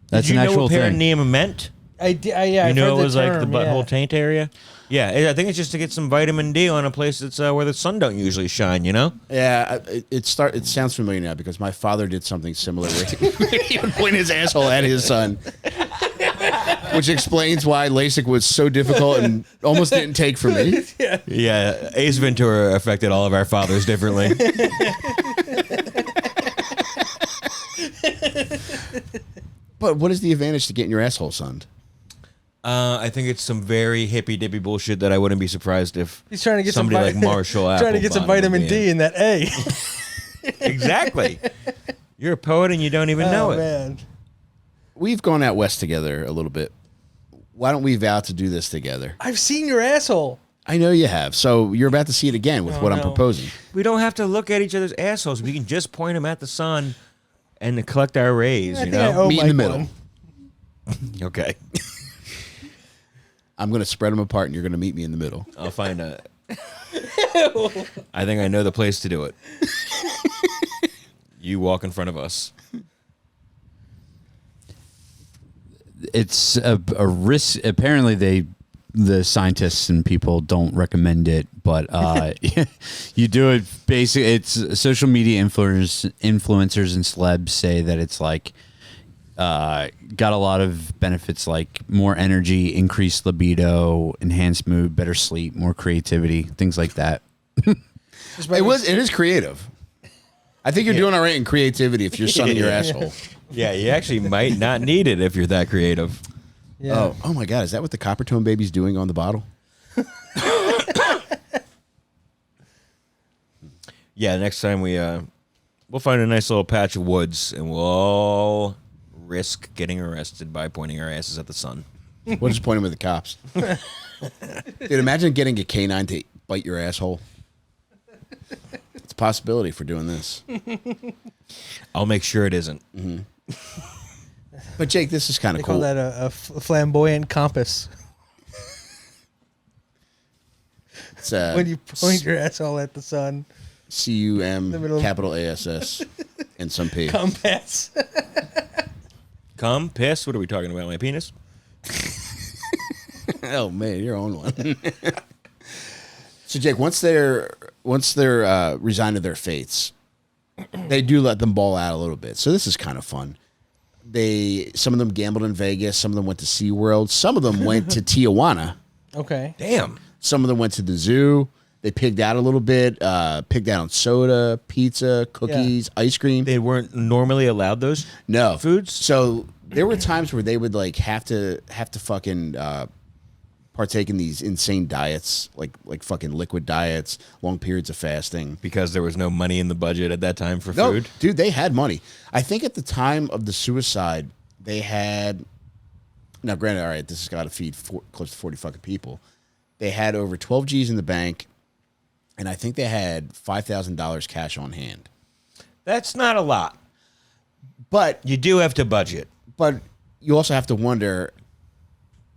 that's Did you an know actual what thing. perineum meant? I did. Yeah, You I've know heard it the was like the term, butthole yeah. taint area. Yeah, I think it's just to get some vitamin D on a place that's where the sun don't usually shine. You know. Yeah, it sounds familiar now because my father did something similar where he would point his asshole at his son. Which explains why LASIK was so difficult and almost didn't take for me. Yeah, Ace Ventura affected all of our fathers differently. But what is the advantage to getting your asshole sunned? I think it's some very hippy dippy bullshit that I wouldn't be surprised if He's trying to get somebody like some Marshall trying to get some Applebottom would vitamin be D in that A. Exactly. You're a poet and you don't even know Oh it. man. We've gone out west together a little bit. Why don't we vow to do this together? I've seen your asshole. I know you have. So you're about to see it again with what I'm no. proposing. We don't have to look at each other's assholes. We can just point them at the sun and collect our rays. I You think I know. owe Meet in the Mike middle. one. Okay. I'm going to spread them apart, and you're going to meet me in the middle. I'll find a... I think I know the place to do it. You walk in front of us. It's a risk. Apparently, the scientists and people don't recommend it, but you do it. Basically, it's social media influencers and celebs say that it's like got a lot of benefits, like more energy, increased libido, enhanced mood, better sleep, more creativity, things like that. It is creative. I think you're doing all right in creativity if you're sunning your asshole. Yeah, you actually might not need it if you're that creative. Yeah. Oh my God, is that what the Coppertone baby's doing on the bottle? Yeah, next time we'll find a nice little patch of woods and we'll all risk getting arrested by pointing our asses at the sun. We'll just point him at the cops. Dude, imagine getting a canine to bite your asshole. It's a possibility for doing this. I'll make sure it isn't. Mm-hmm. But Jake, this is kind They of call cool. that a flamboyant compass. It's When you point your asshole at the sun. CUM, The middle. capital ASS, and some P. Compass. Come, piss. What are we talking about? My penis? Oh man, your own one. So Jake, once they're resigned to their fates, they do let them ball out a little bit. So this is kind of fun. Some of them gambled in Vegas, some of them went to SeaWorld, some of them went to Tijuana, Okay. Damn. some of them went to the zoo. They pigged out a little bit, pigged out on soda, pizza, cookies, ice cream. They weren't normally allowed those? No Foods? So there were times where they would like have to fucking partake in these insane diets, like fucking liquid diets, long periods of fasting. Because there was no money in the budget at that time for No, food? dude, they had money. I think at the time of the suicide, they had. Now, granted, all right, this has got to feed close to 40 fucking people. They had over 12 G's in the bank, and I think they had $5,000 cash on hand. That's not a lot. But You do have to budget. you also have to wonder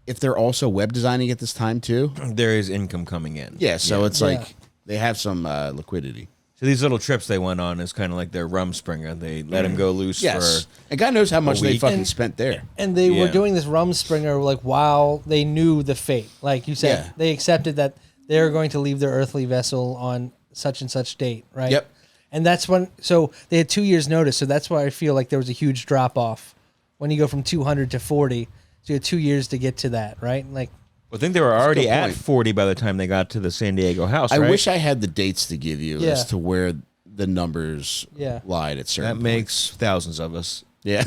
if they're also web designing at this time too. There is income coming in. Yeah, so it's Yeah. like they have some liquidity. So these little trips they went on is kind of like their Rumspringer. They let him go loose Yes, for... and God knows how much they week. fucking And- spent there. And they were Yeah. doing this Rumspringer like while they knew the fate. Like you said, Yeah. they accepted that they were going to leave their earthly vessel on such and such date, right? Yep. And that's when, so they had 2 years notice. So that's why I feel like there was a huge drop off when you go from 200 to 40. So you had 2 years to get to that, right? Like, I think they were already good at point. 40 by the time they got to the San Diego house, I right? wish I had the dates to give you Yeah. as to where the numbers Yeah. lied at certain That points. makes thousands of us. Yeah.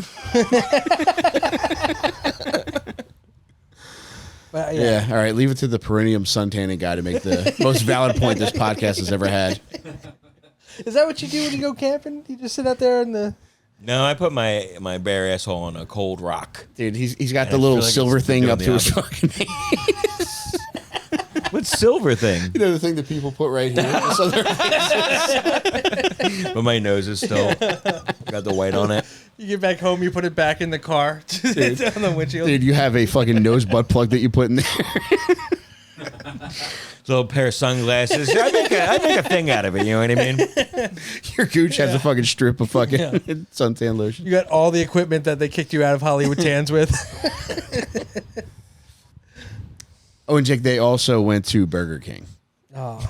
but Yeah. All right. Leave it to the perennium suntanning guy to make the most valid point this podcast has ever had. Is that what you do when you go camping? You just sit out there in the. No, I put my bare asshole on a cold rock. Dude, he's got I the little feel like silver it's thing doing up the to his opposite. fucking What silver thing? You know the thing that people put right here? So they're- But my nose is still got the white on it. You get back home, you put it back in the car on the windshield. Dude, you have a fucking nose butt plug that you put in there. Little pair of sunglasses. I make a thing out of it. You know what I mean? Your gooch has a fucking strip of fucking Yeah. suntan lotion. You got all the equipment that they kicked you out of Hollywood Tans with. Oh, and Jake, they also went to Burger King. Oh,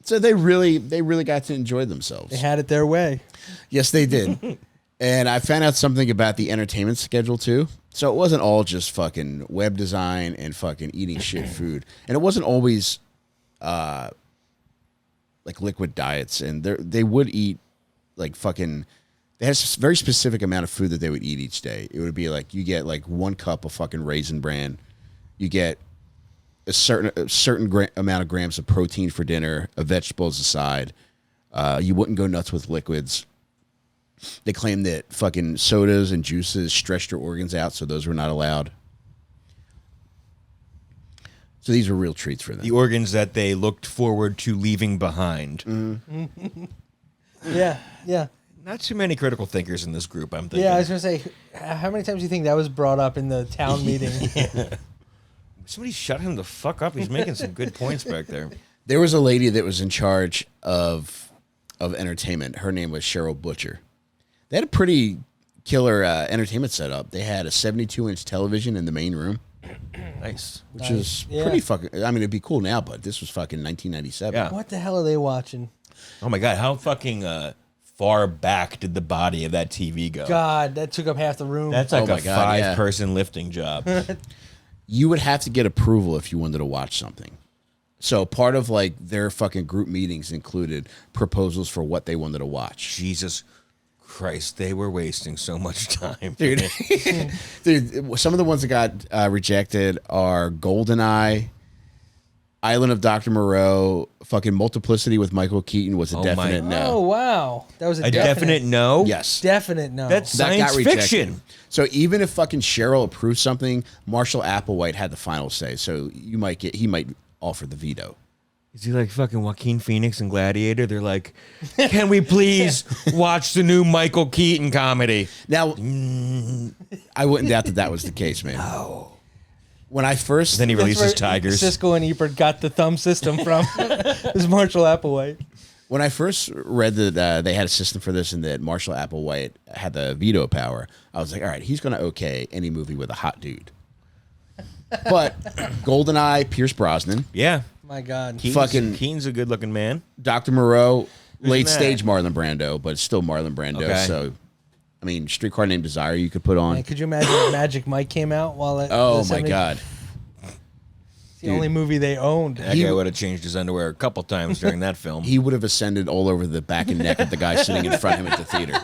So they really got to enjoy themselves. they had it their way. Yes, they did. And I found out something about the entertainment schedule too. So it wasn't all just fucking web design and fucking eating shit food. And it wasn't always like liquid diets. And they would eat like fucking, they had a very specific amount of food that they would eat each day. It would be like, you get like 1 cup of fucking Raisin Bran. You get a certain amount of grams of protein for dinner, a vegetables aside. You wouldn't go nuts with liquids. They claimed that fucking sodas and juices stretched your organs out, so those were not allowed. So these were real treats for them. The organs that they looked forward to leaving behind. Yeah, yeah. Not too many critical thinkers in this group, I'm thinking. Yeah, I was gonna say, how many times do you think that was brought up in the town meeting? Somebody shut him the fuck up. He's making some good points back there. There was a lady that was in charge of entertainment. Her name was Cheryl Butcher. They had a pretty killer entertainment setup. They had a 72-inch television in the main room, Nice. which is pretty fucking. I mean, it'd be cool now, but this was fucking 1997. Yeah. What the hell are they watching? Oh my God, how fucking far back did the body of that TV go? God, that took up half the room. That's like Oh a my God, yeah. 5-person lifting job. You would have to get approval if you wanted to watch something. So part of like their fucking group meetings included proposals for what they wanted to watch. Jesus Christ, they were wasting so much time. Dude, dude, some of the ones that got rejected are GoldenEye, Island of Dr. Moreau, fucking Multiplicity with Michael Keaton was a Oh definite my- Oh no. wow, that was A definite no? Yes. Definite no. That's That science got rejected. fiction. So even if fucking Cheryl approved something, Marshall Applewhite had the final say. So he might offer the veto. Is he like fucking Joaquin Phoenix and Gladiator? They're like, can we please watch the new Michael Keaton comedy? Now, I wouldn't doubt that was the case, man. No. When I first Then he That's releases where Tigers. Siskel and Ebert got the thumb system from. It was Marshall Applewhite. When I first read that they had a system for this and that Marshall Applewhite had the veto power, I was like, all right, he's going to okay any movie with a hot dude. But GoldenEye, Pierce Brosnan, Yeah. My God. Keaton's a good looking man. Dr. Moreau, late that? stage Marlon Brando, but it's still Marlon Brando. Okay. So, I mean, Streetcar Named Desire you could put on. Man, could you imagine if Magic Mike came out while it? Oh my God. It's the only movie they owned. That guy would have changed his underwear a couple times during that film. He would have ascended all over the back and neck of the guy sitting in front of him at the theater.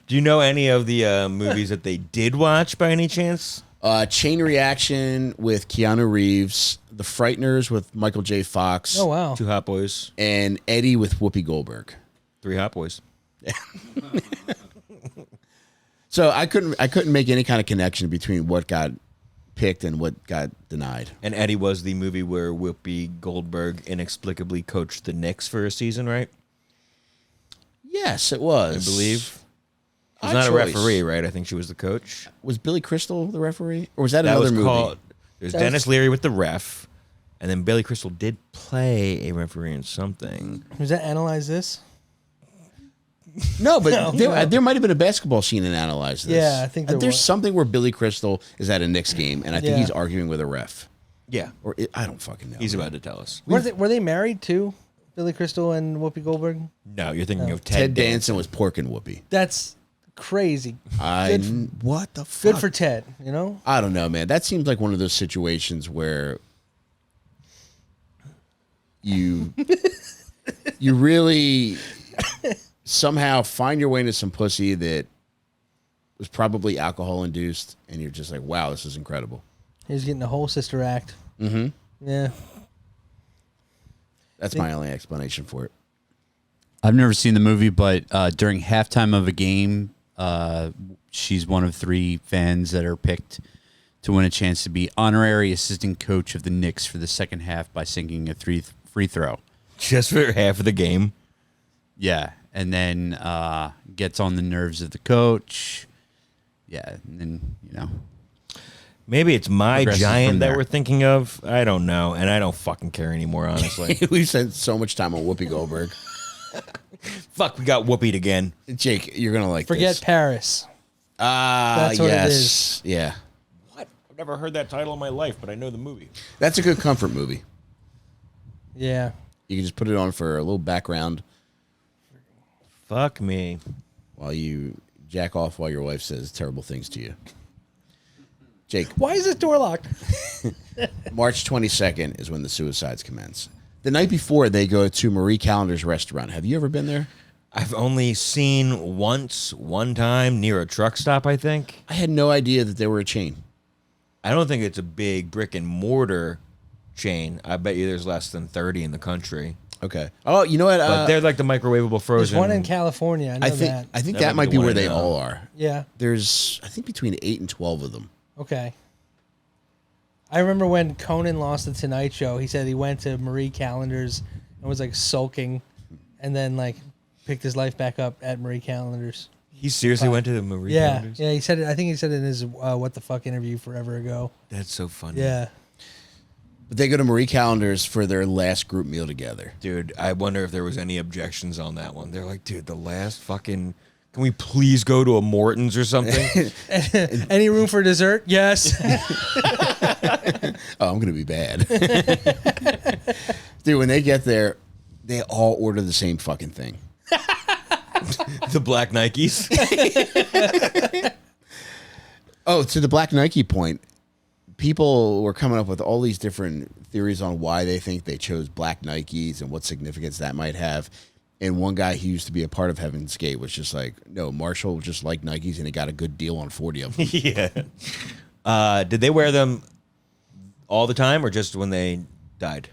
Do you know any of the movies that they did watch by any chance? Chain Reaction with Keanu Reeves, The Frighteners with Michael J. Fox, Oh wow. 2 Hot Boys, and Eddie with Whoopi Goldberg. 3 Hot Boys. So I couldn't make any kind of connection between what got picked and what got denied. And Eddie was the movie where Whoopi Goldberg inexplicably coached the Knicks for a season, right? Yes, it was. I believe. She's Odd not a choice. referee, right? I think she was the coach. Was Billy Crystal the referee, or was that That another was movie? called. There's That Dennis was- Leary with the ref, and then Billy Crystal did play a referee in something. Was that Analyze This? No, but No. there might have been a basketball scene in Analyze This. Yeah, I think there there's was. something where Billy Crystal is at a Knicks game, and I think Yeah. he's arguing with a ref, Yeah, or I don't fucking know. he's man. about to tell us. Were they married too? Billy Crystal and Whoopi Goldberg? No, you're thinking of Ted Ted Danson was pork and Whoopi. That's crazy. What the fuck? Good for Ted, you know? I don't know, man. That seems like one of those situations where you really somehow find your way into some pussy that was probably alcohol induced, and you're just like, wow, this is incredible. He was getting the whole sister act. Mm-hmm. Yeah. That's my only explanation for it. I've never seen the movie, but during halftime of a game, she's one of 3 fans that are picked to win a chance to be honorary assistant coach of the Knicks for the second half by sinking a free throw. just for half of the game. Yeah, and then gets on the nerves of the coach. Yeah, and then, Maybe it's my Progresses giant from that there. we're thinking of. I don't know, and I don't fucking care anymore, honestly. We spent so much time on Whoopi Goldberg. Fuck, we got whoopied again. Jake, you're gonna like Forget this. Paris. That's what it yes. is. Yeah, What? I've never heard that title in my life, but I know the movie. that's a good comfort movie. Yeah. You can just put it on for a little background Fuck me. while you jack off while your wife says terrible things to you. Jake, Why is this door locked? March 22nd is when the suicides commence. The night before, they go to Marie Callender's restaurant. Have you ever been there? I've only seen one time near a truck stop, I think. I had no idea that they were a chain. I don't think it's a big brick and mortar chain. I bet you there's less than 30 in the country. Okay. Oh, you know what? But they're like the microwavable There's frozen. one in California. I know I think that. I think That that might might be be the where one they I know. all are. Yeah. There's, I think, between 8 and 12 of them. Okay. I remember when Conan lost the Tonight Show, he said he went to Marie Callender's and was like sulking and then like picked his life back up at Marie Callender's. He seriously went to the Marie Yeah, Callender's? yeah. He said it. I think he said it in his What the Fuck interview forever ago. That's so funny. Yeah. But they go to Marie Callender's for their last group meal together. Dude, I wonder if there was any objections on that one. They're like, dude, the last fucking... Can we please go to a Morton's or something? Any room for dessert? Yes. Oh, I'm going to be bad. Dude, when they get there, they all order the same fucking thing. The black Nikes? Oh, to the black Nike point, people were coming up with all these different theories on why they think they chose black Nikes and what significance that might have. And one guy who used to be a part of Heaven's Gate was just like, no, Marshall just liked Nikes and he got a good deal on 40 of them. Yeah. Did they wear them all the time or just when they died?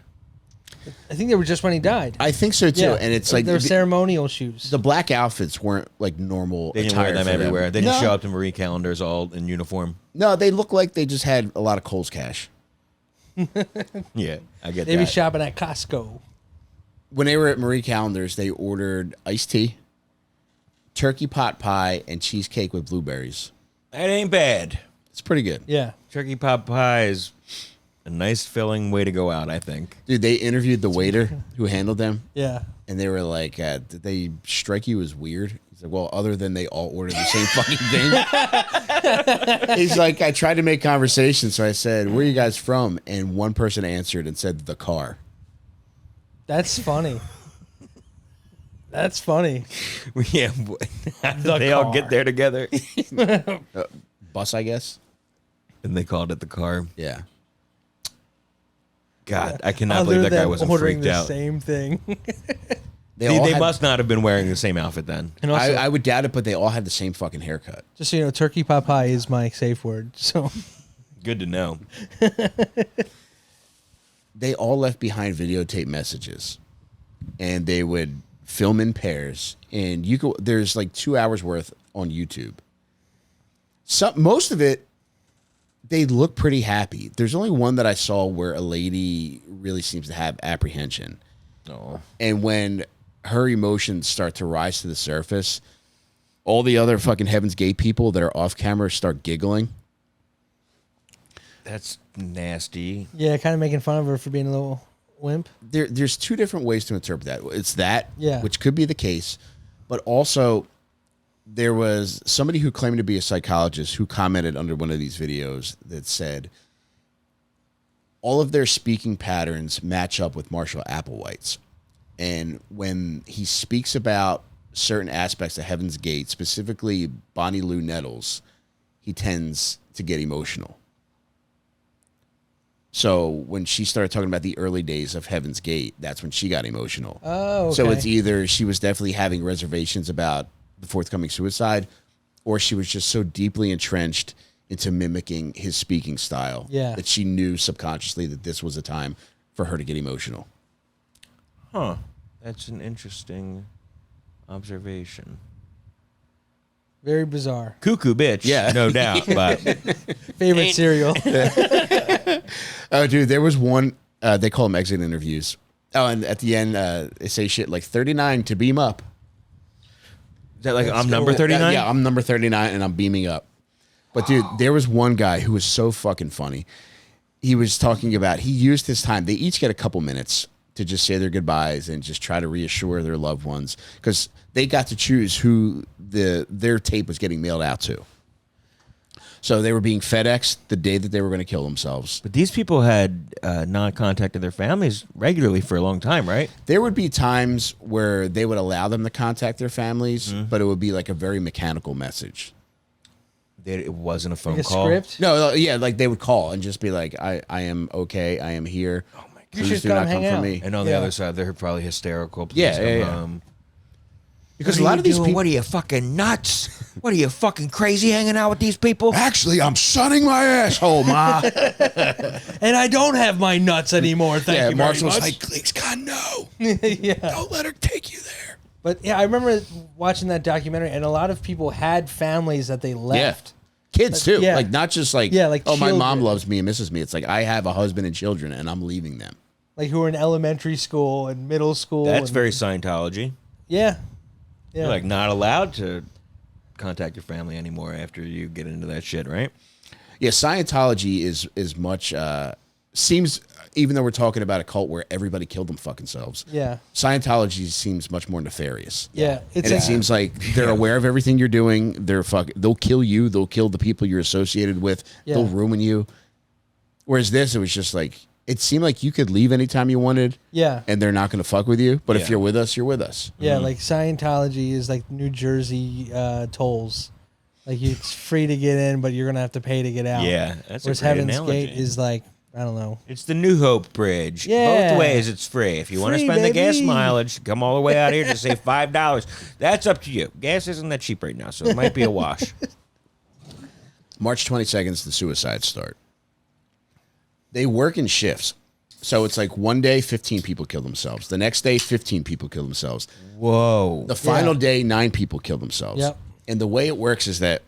I think they were just when he died. I think so too. Yeah. And it's like they're ceremonial shoes. the black outfits weren't like normal. They didn't attire wear them for everywhere. They didn't No. show up to Marie Callender's all in uniform. No, they look like they just had a lot of Kohl's cash. Yeah, I get They be that. shopping at Costco. When they were at Marie Callender's, they ordered iced tea, turkey pot pie, and cheesecake with blueberries. That ain't bad. It's pretty good. Yeah. Turkey pot pie is a nice filling way to go out, I think. Dude, they interviewed the waiter who handled them, Yeah. and they were like, did they strike you as weird? He's like, well, other than they all ordered the same fucking thing. He's like, I tried to make conversation, so I said, where are you guys from? And one person answered and said, the car. That's funny. That's funny. Yeah, how did they all get there together? Bus, I guess? And they called it the car. Yeah. God, I cannot Other believe that guy than wasn't ordering freaked the out. same thing. They must not have been wearing the same outfit then. And also, I would doubt it, but they all had the same fucking haircut. just so you know, turkey pot pie is my safe word. So Good to know. They all left behind videotape messages, and they would film in pairs. And there's like 2 hours worth on YouTube. Most of it, they look pretty happy. There's only one that I saw where a lady really seems to have apprehension. Oh. And when her emotions start to rise to the surface, all the other fucking Heaven's Gate people that are off camera start giggling. That's nasty. yeah, kind of making fun of her for being a little wimp. There's two different ways to interpret that. It's that, Yeah. which could be the case, but also there was somebody who claimed to be a psychologist who commented under one of these videos that said all of their speaking patterns match up with Marshall Applewhite's. And when he speaks about certain aspects of Heaven's Gate, specifically Bonnie Lou Nettles, he tends to get emotional. So when she started talking about the early days of Heaven's Gate, that's when she got emotional. Oh, okay. So it's either she was definitely having reservations about the forthcoming suicide, or she was just so deeply entrenched into mimicking his speaking style that she knew subconsciously that this was a time for her to get emotional. Huh. That's an interesting observation. Very bizarre. Cuckoo bitch. Yeah. No doubt. But Favorite cereal. Oh, dude, there was one, they call them exit interviews. Oh, and at the end, they say shit like 39 to beam up. is that like I'm number 39? Yeah, I'm number 39 and I'm beaming up. But dude, there was one guy who was so fucking funny. He was talking about, he used his time. They each get a couple minutes to just say their goodbyes and just try to reassure their loved ones, because they got to choose who their tape was getting mailed out to. So they were being FedExed the day that they were going to kill themselves. But these people had not contacted their families regularly for a long time, right? There would be times where they would allow them to contact their families, but it would be like a very mechanical message. It wasn't a phone Like a call. script. No, yeah, like they would call and just be like, I am okay, I am here. Oh my God. You Please should do come not hang come for out. me. And on the Yeah. other side, they're probably hysterical. Please Yeah, come yeah, yeah. home. Because What a are lot you of these doing? people. What are you fucking nuts? What are you fucking crazy hanging out with these people? Actually, I'm sunning my asshole, Ma. And I don't have my nuts anymore. Thank Yeah, you Marshall's very like, please, God, no. much. Yeah. Don't let her take you there. But yeah, I remember watching that documentary, and a lot of people had families that they left. Kids, too. Yeah. Like, not just like, Yeah, like oh, my mom children. loves me and misses me. It's like, I have a husband and children, and I'm leaving them. Like who were in elementary school and middle school. That's and, very Scientology. Yeah. Yeah. You're like not allowed to contact your family anymore after you get into that shit, right? Yeah, Scientology is much seems, even though we're talking about a cult where everybody killed them fucking selves. Yeah. Scientology seems much more nefarious. Yeah. And it seems like they're aware of everything you're doing. They'll kill you. They'll kill the people you're associated with. Yeah. They'll ruin you. Whereas this, it was just like, it seemed like you could leave anytime you wanted. Yeah. And they're not going to fuck with you. But if Yeah. you're with us, you're with us. Yeah, like Scientology is like New Jersey tolls. Like it's free to get in, but you're gonna have to pay to get out. Yeah, that's Whereas a great Heaven's analogy. Gate is like, I don't know. It's the New Hope Bridge. Yeah. Both ways, it's free. If you want to Free, spend the gas baby. mileage, come all the way out here to save $5. That's up to you. Gas isn't that cheap right now, so it might be a wash. March 22nd is the suicides start. They work in shifts. So it's like one day, 15 people kill themselves. The next day, 15 people kill themselves. Whoa. The final day, 9 people kill themselves. Yep. And the way it works is that,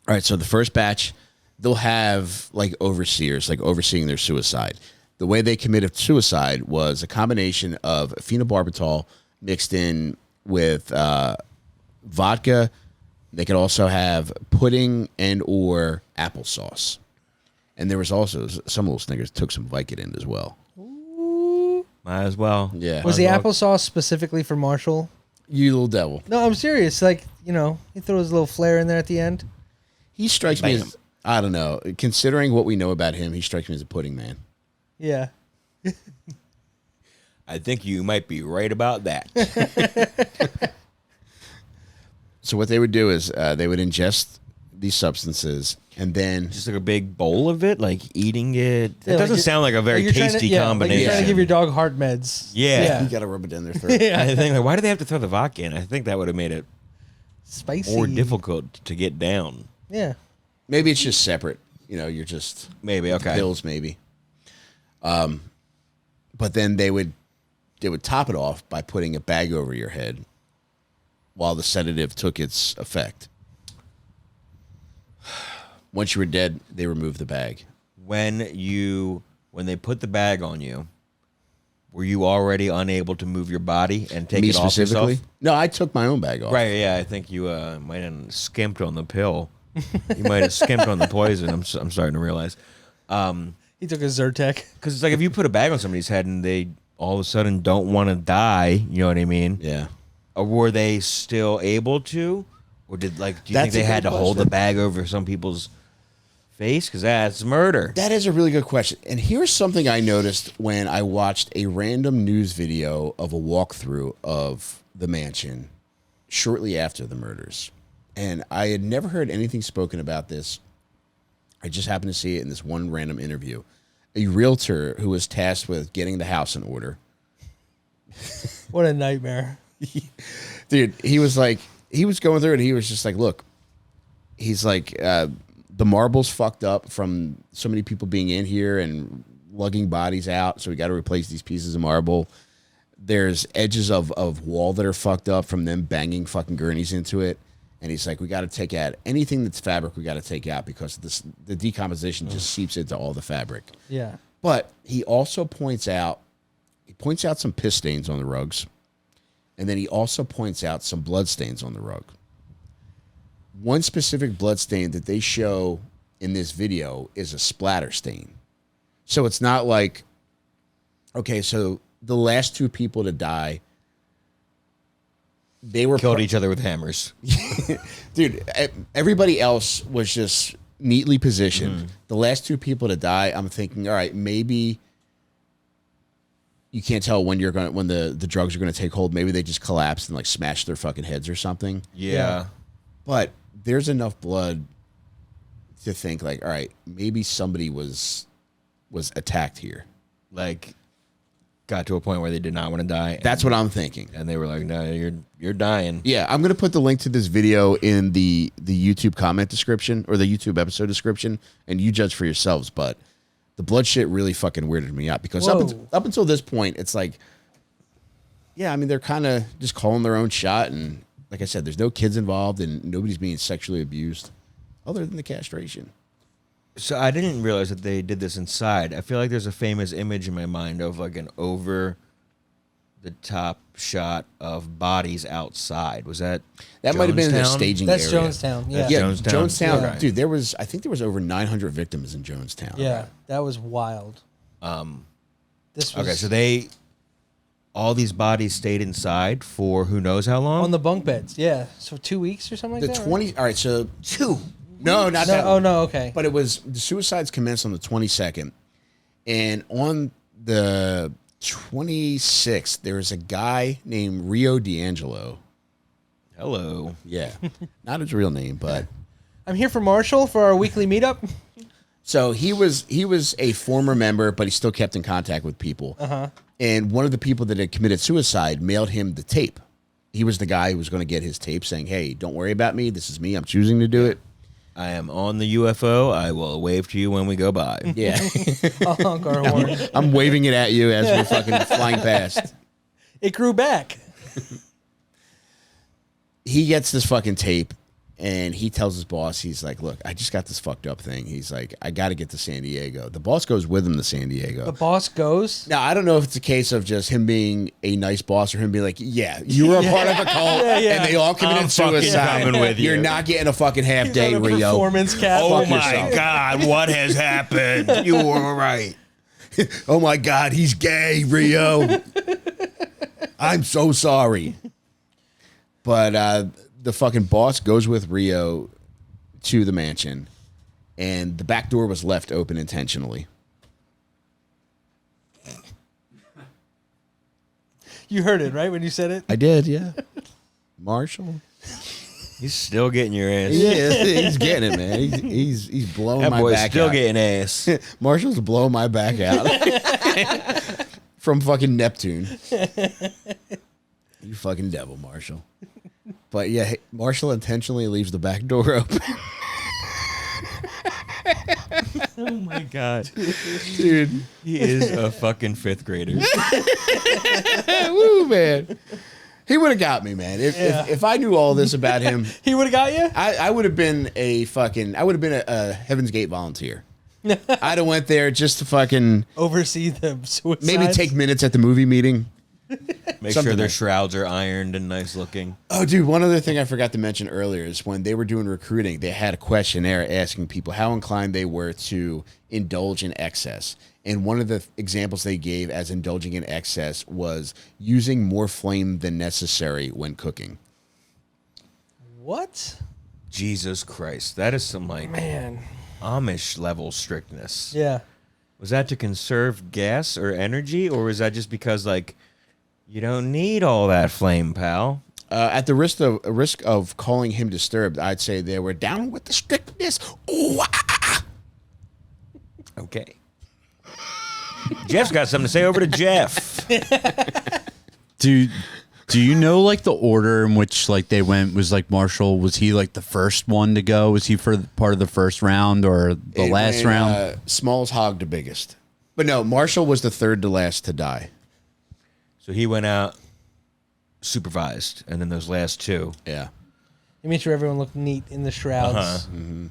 all right, so the first batch, they'll have like overseers, like overseeing their suicide. The way they committed suicide was a combination of phenobarbital mixed in with vodka. They could also have pudding and or applesauce. And there was also some little snickers took some Vicodin as well. Might as well. Yeah. Was the applesauce specifically for Marshall? You little devil. No, I'm serious. Like, you know, he throws a little flair in there at the end. He strikes me Bam. as, I don't know, considering what we know about him, he strikes me as a pudding man. Yeah. I think you might be right about that. So what they would do is they would ingest these substances and then Just like a big bowl of it, like eating it. Yeah, It like doesn't you're- sound like a very Like you're trying to- tasty yeah, Like combination. you're trying to give your dog heart meds. Yeah. you got to rub it down their throat. Yeah. I think, like, why do they have to throw the vodka in? I think that would have made it Spicy. more difficult to get down. Yeah. Maybe it's just separate. You know, you're just Maybe, okay. pills, maybe. But then they would top it off by putting a bag over your head while the sedative took its effect. Once you were dead, they removed the bag. When they put the bag on you, were you already unable to move your body and take Me it off specifically? yourself? No, I took my own bag off. Right, yeah, I think you might have skimped on the pill. You might have skimped on the poison. I'm starting to realize. He took a Zyrtec. Because it's like if you put a bag on somebody's head and they all of a sudden don't want to die, you know what I mean? Yeah. Or were they still able to? Or do you think That's they a had to good hold the question. bag over some people's face? Because that's murder. That is a really good question. And here's something I noticed when I watched a random news video of a walkthrough of the mansion shortly after the murders. And I had never heard anything spoken about this. I just happened to see it in this one random interview. A realtor who was tasked with getting the house in order. What a nightmare. Dude, he was going through it. He was just like, look, he's like, the marble's fucked up from so many people being in here and lugging bodies out. So we got to replace these pieces of marble. There's edges of wall that are fucked up from them banging fucking gurneys into it. And he's like, we got to take out anything that's fabric. We got to take out because the decomposition just seeps into all the fabric. Yeah. But he also points out some piss stains on the rugs. And then he also points out some blood stains on the rug. One specific blood stain that they show in this video is a splatter stain. So it's not like, okay, so the last 2 people to die, they were Killed each other with hammers. dude, everybody else was just neatly positioned. The last 2 people to die, I'm thinking, all right, maybe you can't tell when the drugs are gonna take hold. Maybe they just collapsed and like smashed their fucking heads or something. Yeah. But there's enough blood to think like, all right, maybe somebody was attacked here. Like, got to a point where they did not want to die. That's what I'm thinking. And they were like, no, you're dying. Yeah, I'm gonna put the link to this video in the YouTube comment description or the YouTube episode description, and you judge for yourselves. But the blood shit really fucking weirded me out because up until this point, it's like, yeah, I mean they're kind of just calling their own shot, and like I said, there's no kids involved, and nobody's being sexually abused, other than the castration. So I didn't realize that they did this inside. I feel like there's a famous image in my mind of like there's the top shot of bodies outside. Was that might have been the Jonestown? staging That's area. Jonestown. Yeah. That's Yeah, Jonestown. Jonestown. Yeah. Dude, I think there was over 900 victims in Jonestown. Yeah. That was wild. This was Okay, so all these bodies stayed inside for who knows how long? on the bunk beds. Yeah. So 2 weeks or something The like that. 20. All right, so 2. No, not No, that. oh no. Okay. But it was the suicides commenced on the 22nd, and on the 26th there was a guy named Rio D'Angelo. Hello. Yeah, not his real name, but I'm here for Marshall for our weekly meetup. so he was a former member, but he still kept in contact with people. And one of the people that had committed suicide mailed him the tape. He was the guy who was going to get his tape, saying, "Hey, don't worry about me. This is me. I'm choosing to do it." I am on the UFO. I will wave to you when we go by. Yeah, I'll honk our horn. I'm waving it at you as we're fucking flying past. It grew back. He gets this fucking tape and he tells his boss, he's like, "Look, I just got this fucked up thing." He's like, "I got to get to San Diego." The boss goes with him to San Diego. The boss goes. Now, I don't know if it's a case of just him being a nice boss or him being like, "Yeah, you were a part of a cult and they all committed I'm fucking suicide. coming with you." You're not getting a fucking half day, On a Rio." performance cap. Oh Fuck my yourself. God, what has happened? You were right. Oh my God, he's gay, Rio. I'm so sorry. But the fucking boss goes with Rio to the mansion, and the back door was left open intentionally. You heard it right when you said it. I did, yeah. Marshall. He's still getting your ass. Yeah, he's getting it, man. He's blowing That my boy's back still out. getting ass. Marshall's blowing my back out from fucking Neptune. You fucking devil, Marshall. But yeah, Marshall intentionally leaves the back door open. Oh my God. Dude. He is a fucking fifth grader. Woo, man. He would have got me, man. Yeah. If I knew all this about him, He would have got you. I would have been a Heaven's Gate volunteer. I'd have went there just to fucking Oversee the suicide. maybe take minutes at the movie meeting. Make Something sure their like- shrouds are ironed and nice looking. Oh, dude, one other thing I forgot to mention earlier is when they were doing recruiting, they had a questionnaire asking people how inclined they were to indulge in excess. And one of the examples they gave as indulging in excess was using more flame than necessary when cooking. What? Jesus Christ. That is some like Man. Amish level strictness. Yeah. Was that to conserve gas or energy, or was that just because like you don't need all that flame, pal? At the risk of calling him disturbed, I'd say they were down with the strictness. Ooh, ah. Okay. Jeff's got something to say. Over to Jeff. Do you know like the order in which like they went? Was like Marshall, was he like the first one to go? Was he for part of the first round or the It last went, round? Smalls hogged the biggest. But no, Marshall was the third to last to die. So he went out supervised, and then those last two. Yeah. He made sure everyone looked neat in the shrouds. Uh-huh.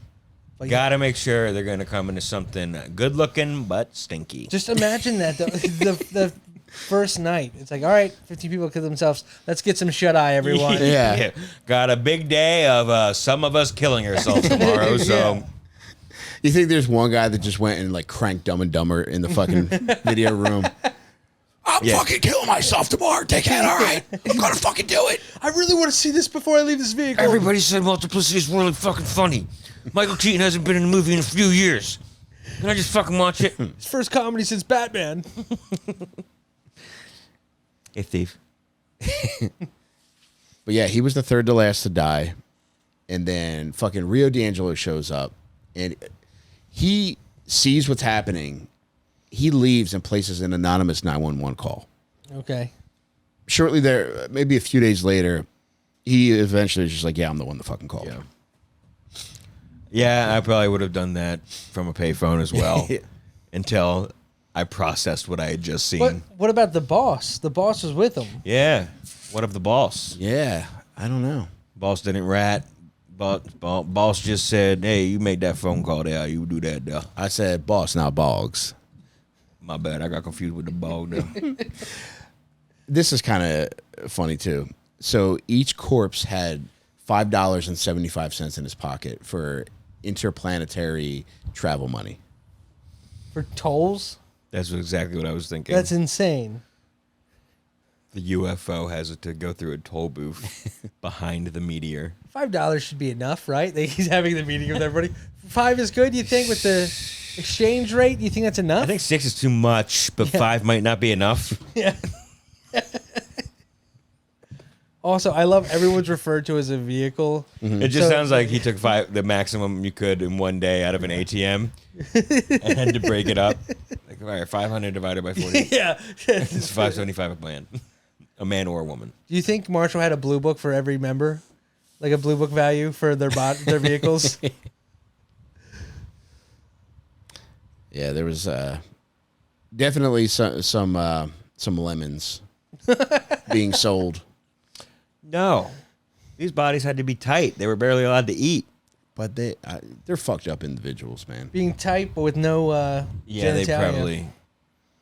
But Got to make sure they're going to come into something good looking but stinky. just imagine that the first night. It's like, all right, 15 people kill themselves. Let's get some shut eye, everyone. Yeah. Got a big day of some of us killing ourselves tomorrow. So You think there's one guy that just went and like cranked Dumb and Dumber in the fucking video room? I'm fucking killing myself tomorrow, dickhead. All right, I'm gonna fucking do it. I really want to see this before I leave this vehicle. everybody said multiplicity is really fucking funny. Michael Keaton hasn't been in a movie in a few years. Can I just fucking watch it? His first comedy since Batman. Hey, thief. But yeah, he was the third to last to die, and then fucking Rio D'Angelo shows up, and he sees what's happening. He leaves and places an anonymous 911 call. Okay. Shortly there, maybe a few days later, he eventually is just like, "Yeah, I'm the one that fucking called." Yeah. Yeah, I probably would have done that from a payphone as well until I processed what I had just seen. What about the boss? The boss was with him. Yeah. What of the boss? Yeah, I don't know. Boss didn't rat. Boss just said, "Hey, you made that phone call there. You do that there." I said boss, not Boggs. My bad. I got confused with the bog there. This is kind of funny too. So each corpse had $5.75 in his pocket for interplanetary travel money. For tolls? That's exactly what I was thinking. That's insane. The UFO has to go through a toll booth behind the meteor. $5 should be enough, right? He's having the meeting with everybody. 5 is good, you think, with the exchange rate? You think that's enough? I think 6 is too much, but 5 might not be enough. Yeah. Also, I love everyone's referred to as a vehicle. Mm-hmm. It just sounds like he took the maximum you could in one day out of an ATM and had to break it up. Like, all right, 500 divided by 40. Yeah. It's 575 a man. A man or a woman. Do you think Marshall had a blue book for every member? Like a blue book value for their their vehicles? Yeah, there was definitely some lemons being sold. No. These bodies had to be tight. They were barely allowed to eat. But they're fucked up individuals, man. Being tight, but with no Yeah, they genitalia. probably...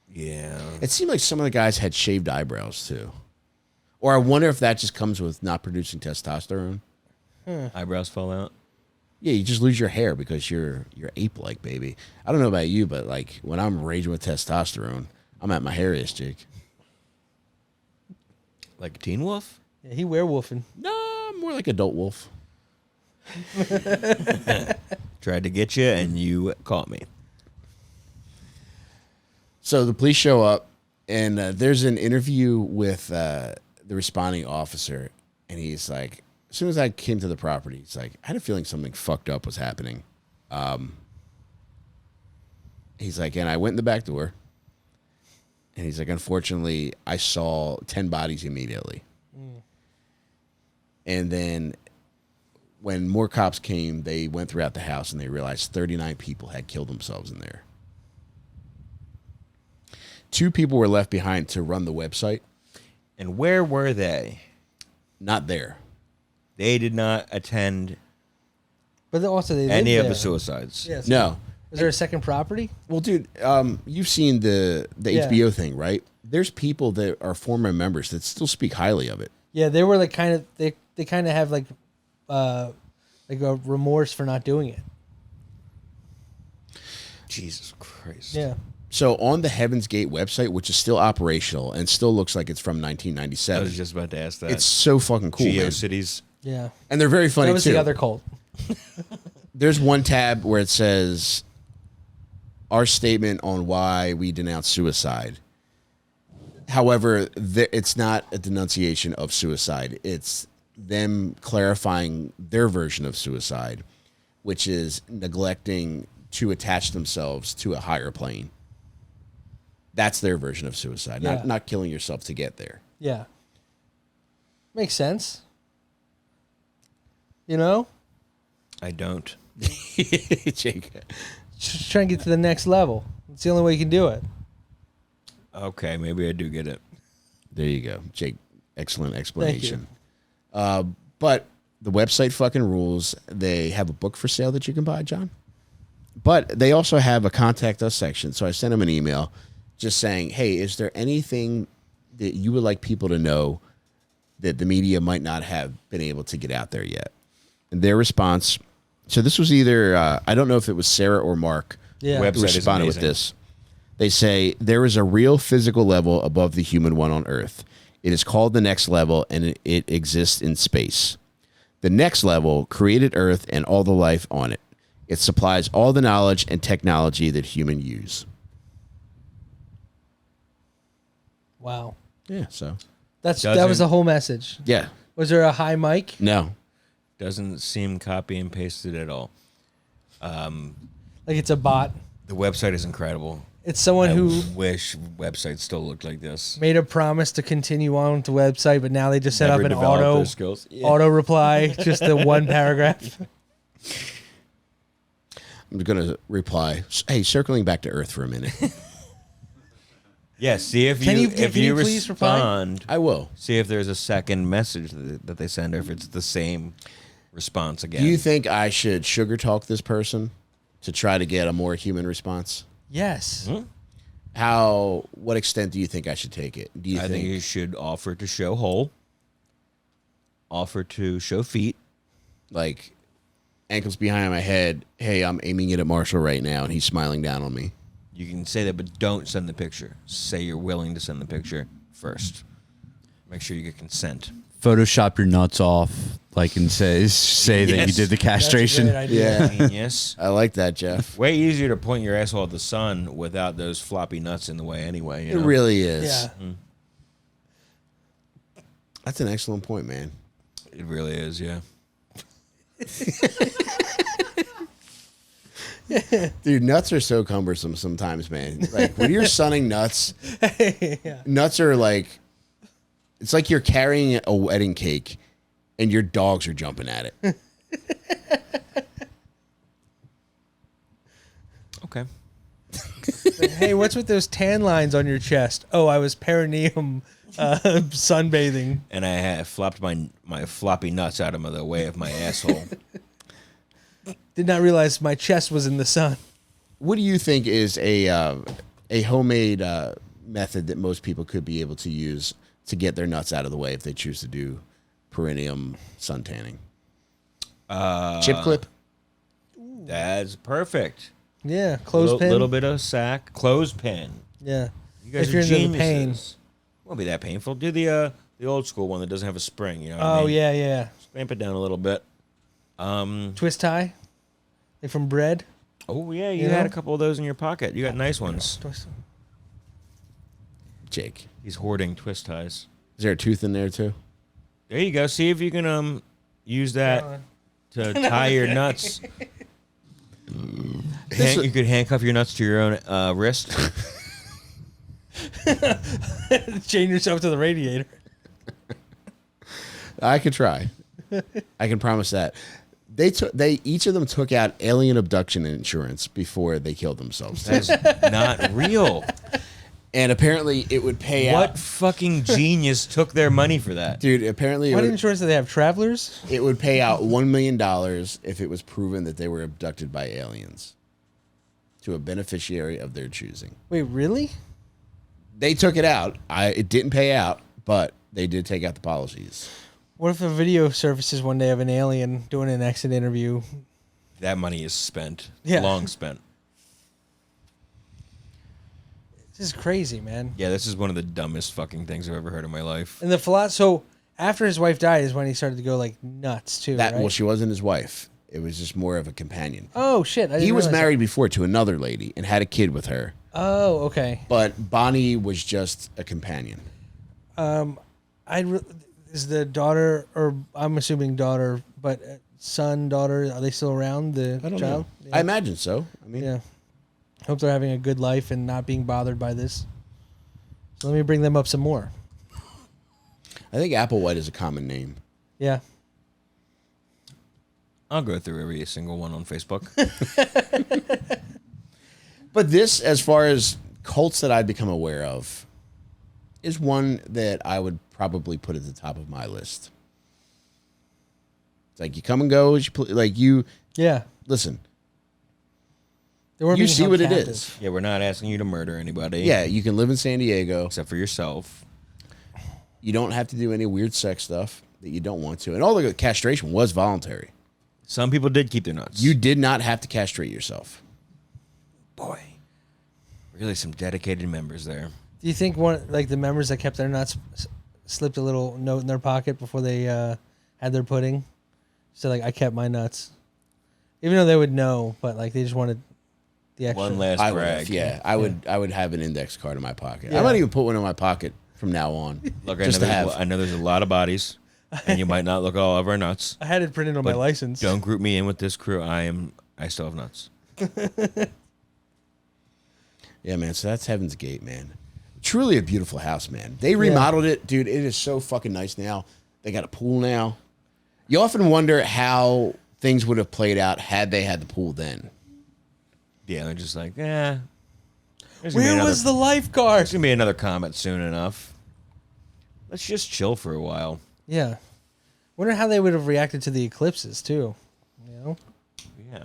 Yeah. It seemed like some of the guys had shaved eyebrows, too. Or I wonder if that just comes with not producing testosterone. Eyebrows fall out. Yeah, you just lose your hair because you're ape-like, baby. I don't know about you, but like when I'm raging with testosterone, I'm at my hairiest, Jake. Like a teen wolf? Yeah, he werewolfing. No, more like adult wolf. Tried to get you, and you caught me. So the police show up, and there's an interview with the responding officer, and he's like, as soon as I came to the property, he's like, I had a feeling something fucked up was happening. He's like, and I went in the back door, and he's like, unfortunately, I saw 10 bodies immediately. And then when more cops came, they went throughout the house, and they realized 39 people had killed themselves in there. 2 people were left behind to run the website. And where were they? Not there. They did not attend But also they any live of the there. suicides. Yes. No. Is there a second property? Well, dude, you've seen the Yeah. HBO thing, right? There's people that are former members that still speak highly of it. Yeah, they were like kind of they kind of have like a remorse for not doing it. Jesus Christ. Yeah. So on the Heaven's Gate website, which is still operational and still looks like it's from I 1997, was just about to ask that. it's so fucking cool, man. GeoCities. Yeah. And they're very funny That was too. the other cult. There's one tab where it says our statement on why we denounce suicide. However, it's not a denunciation of suicide. It's them clarifying their version of suicide, which is neglecting to attach themselves to a higher plane. That's their version of suicide, Yeah. not killing yourself to get there. Yeah. Makes sense. You know? I don't. Jake. Just trying to get to the next level. It's the only way you can do it. Okay, maybe I do get it. There you go, Jake. Excellent explanation. But the website fucking rules. They have a book for sale that you can buy, John. But they also have a contact us section. So I sent them an email just saying, hey, is there anything that you would like people to know that the media might not have been able to get out there yet? And their response, so this was either, I don't know if it was Sarah or Mark Yeah. Website who is responded with amazing. this. They say, there is a real physical level above the human one on Earth. It is called the next level, and it exists in space. The next level created Earth and all the life on it. It supplies all the knowledge and technology that humans use. Wow. Yeah, so. That was Doesn't- the whole message. Yeah. Was there a high mic? No. Doesn't seem copy and pasted at all. Like it's a bot. The website is incredible. It's someone I who wish websites still looked like this. made a promise to continue on with the website, but now they just set Never up an developed auto those skills. Yeah. auto reply, just the one paragraph. I'm going to reply, hey, circling back to Earth for a minute. Yeah, see if Can you you if you please reply? respond, I will. see if there's a second message that they send, or if it's the same response again. Do you think I should sugar talk this person to try to get a more human response? Yes. What extent do you think I should take it? Do you I think you should offer to show hole. Offer to show feet. like ankles behind my head? Hey, I'm aiming it at Marshall right now, and he's smiling down on me. You can say that, but don't send the picture. Say you're willing to send the picture first. Make sure you get consent. Photoshop your nuts off, like, and say that you Yes. did the castration. That's a great idea. Yeah, Genius. I like that, Jeff. Way easier to point your asshole at the sun without those floppy nuts in the way anyway. You It know? really is. Yeah. That's an excellent point, man. It really is, yeah. Dude, nuts are so cumbersome sometimes, man. Like when you're sunning nuts, nuts are like, it's like you're carrying a wedding cake and your dogs are jumping at it. Okay. Hey, what's with those tan lines on your chest? Oh, I was perineum sunbathing. And I had flopped my floppy nuts out of the way of my asshole. Did not realize my chest was in the sun. What do you think is a homemade method that most people could be able to use to get their nuts out of the way if they choose to do perineum sun tanning? Chip clip? That's perfect. Yeah, clothespin. Little bit of sack. Clothespin. Yeah. You guys If are you're into the geniuses. pain. Won't be that painful. Do the old school one that doesn't have a spring. You know what I Oh mean? yeah, yeah. Clamp it down a little bit. Twist tie, like from bread. Oh yeah, you You had know? a couple of those in your pocket. You got nice ones. Twist. Jake. He's hoarding twist ties. Is there a tooth in there too? There you go. See if you can use that to tie your nuts. You could handcuff your nuts to your own wrist. Chain yourself to the radiator. I could try. I can promise that. They each of them took out alien abduction insurance before they killed themselves. That is not real. And apparently it would pay out. What fucking genius took their money for that? Dude, apparently What insurance do they have? Travelers? it would pay out $1 million if it was proven that they were abducted by aliens to a beneficiary of their choosing. Wait, really? They took it out. It didn't pay out, but they did take out the policies. What if a video surfaces one day of an alien doing an exit interview? That money is spent. Yeah. Long spent. This is crazy, man. Yeah, this is one of the dumbest fucking things I've ever heard in my life. And so after his wife died is when he started to go like nuts too, right? Well, she wasn't his wife. It was just more of a companion. Oh shit! I He didn't was realize married before to another lady and had a kid with her. that. Oh, okay. But Bonnie was just a companion. Is the daughter, or I'm assuming daughter, but son, daughter, are they still around? The I don't child? know. Yeah. I imagine so. I mean, Yeah. Hope they're having a good life and not being bothered by this. So let me bring them up some more. I think Applewhite is a common name. Yeah. I'll go through every single one on Facebook. But this, as far as cults that I've become aware of, is one that I would probably put at the top of my list. It's like you come and go as you Yeah. listen. They weren't You being see held what it captive. is. Yeah, we're not asking you to murder anybody. Yeah, you can live in San Diego. Except for yourself. You don't have to do any weird sex stuff that you don't want to. And all the castration was voluntary. Some people did keep their nuts. You did not have to castrate yourself. Boy. Really some dedicated members there. Do you think the members that kept their nuts slipped a little note in their pocket before they had their pudding? So like, I kept my nuts, even though they would know, but like they just wanted the extra. One last I would brag. have, yeah. I would have an index card in my pocket. Yeah. I might even put one in my pocket from now on. Look, just to have. I know there's a lot of bodies, and you might not look all over our nuts. I had it printed on my But license. Don't group me in with this crew. I still have nuts. Yeah, man. So that's Heaven's Gate, man. Truly a beautiful house, man. They remodeled it, dude. It is so fucking nice now. They got a pool now. You often wonder how things would have played out had they had the pool then. Yeah, they're just like, there's gonna be Where another- was the lifeguard? There's gonna be another comet soon enough. Let's just chill for a while. Yeah. Wonder how they would have reacted to the eclipses too. You know? Yeah.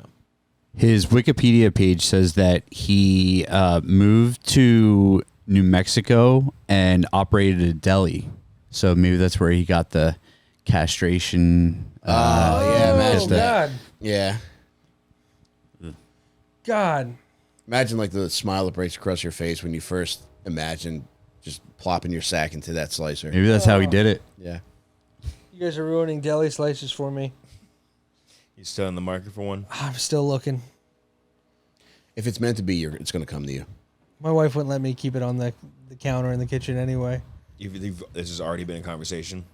His Wikipedia page says that he moved to New Mexico and operated a deli. So maybe that's where he got the castration. Yeah, imagine that. God. Yeah. God. Imagine like the smile that breaks across your face when you first imagine just plopping your sack into that slicer. Maybe that's how he did it. Yeah. You guys are ruining deli slices for me. You still in the market for one? I'm still looking. If it's meant to be, it's going to come to you. My wife wouldn't let me keep it on the counter in the kitchen anyway. This has already been a conversation.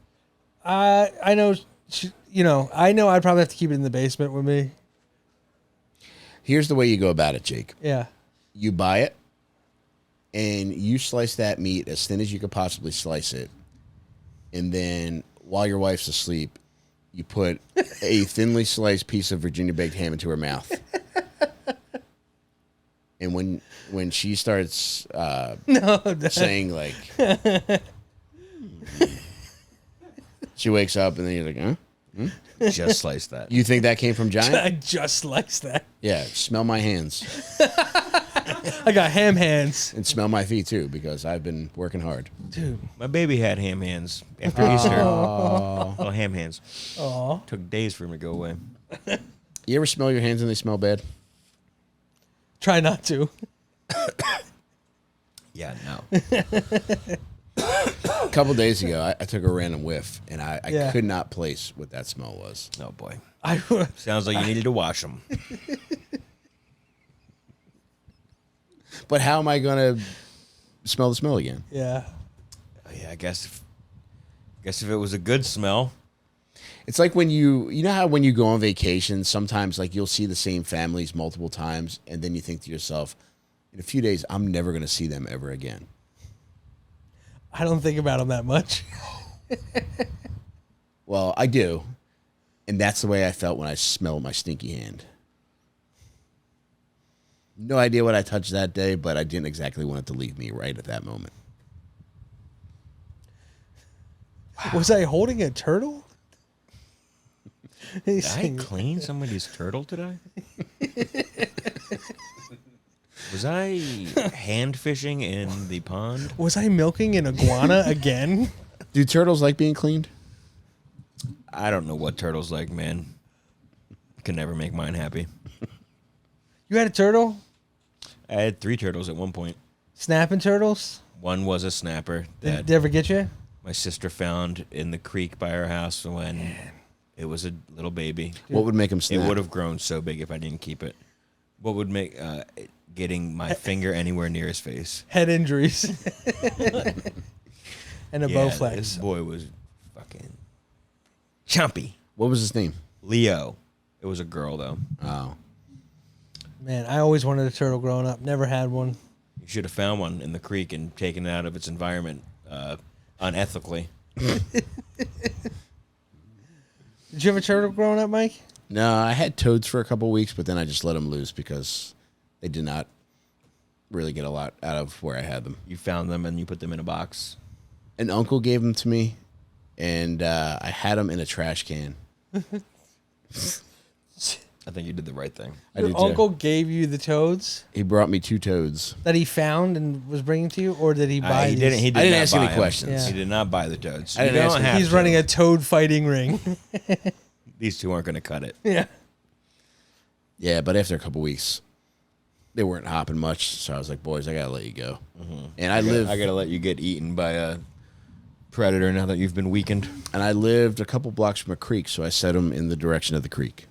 I know, I know I'd probably have to keep it in the basement with me. Here's the way you go about it, Jake. Yeah. You buy it, and you slice that meat as thin as you could possibly slice it. And then while your wife's asleep, you put a thinly sliced piece of Virginia baked ham into her mouth. And when she starts saying like, she wakes up and then you're like, huh? Just slice that. You think that came from Giant? I just sliced that. Yeah, smell my hands. I got ham hands. And smell my feet too, because I've been working hard. Dude. My baby had ham hands after Easter. Oh, ham hands. Aw. Took days for him to go away. You ever smell your hands and they smell bad? Try not to. Yeah, no. A couple days ago, I took a random whiff, and I Yeah. could not place what that smell was. Oh, boy. I Sounds like you needed to wash them. But how am I going to smell the smell again? yeah. Oh, yeah, I guess if it was a good smell. It's like when you know how when you go on vacation, sometimes like you'll see the same families multiple times, and then you think to yourself, in a few days, I'm never going to see them ever again. I don't think about them that much. Well, I do. And that's the way I felt when I smelled my stinky hand. No idea what I touched that day, but I didn't exactly want it to leave me right at that moment. Was I holding a turtle? Did I clean somebody's turtle today? Was I hand fishing in the pond? Was I milking an iguana again? Do turtles like being cleaned? I don't know what turtles like, man. Can never make mine happy. You had a turtle? I had 3 turtles at one point. Snapping turtles? One was a snapper that Did they ever get you? my sister found in the creek by our house when it was a little baby. What would make them snap? It would have grown so big if I didn't keep it. What would make getting my finger anywhere near his face? Head injuries. And a Yeah, Bowflex. this boy was fucking chumpy. What was his name? Leo. It was a girl though. Oh. Man, I always wanted a turtle growing up. Never had one. You should have found one in the creek and taken it out of its environment unethically. Did you have a turtle growing up, Mike? No, I had toads for a couple weeks, but then I just let them loose because they did not really get a lot out of where I had them. You found them and you put them in a box. An uncle gave them to me, and I had them in a trash can. I think you did the right thing. I Your did too. uncle gave you the toads He brought me 2 toads. that he found and was bringing to you, or did he buy? He these? didn't. He did I didn't not ask buy any them. questions. Yeah. He did not buy the toads. I didn't ask him. He's running a toad fighting ring. These 2 aren't going to cut it. Yeah. Yeah, but after a couple weeks, they weren't hopping much, so I was like, boys, I got to let you go. And I I got to let you get eaten by a predator now that you've been weakened. And I lived a couple blocks from a creek, so I set them in the direction of the creek.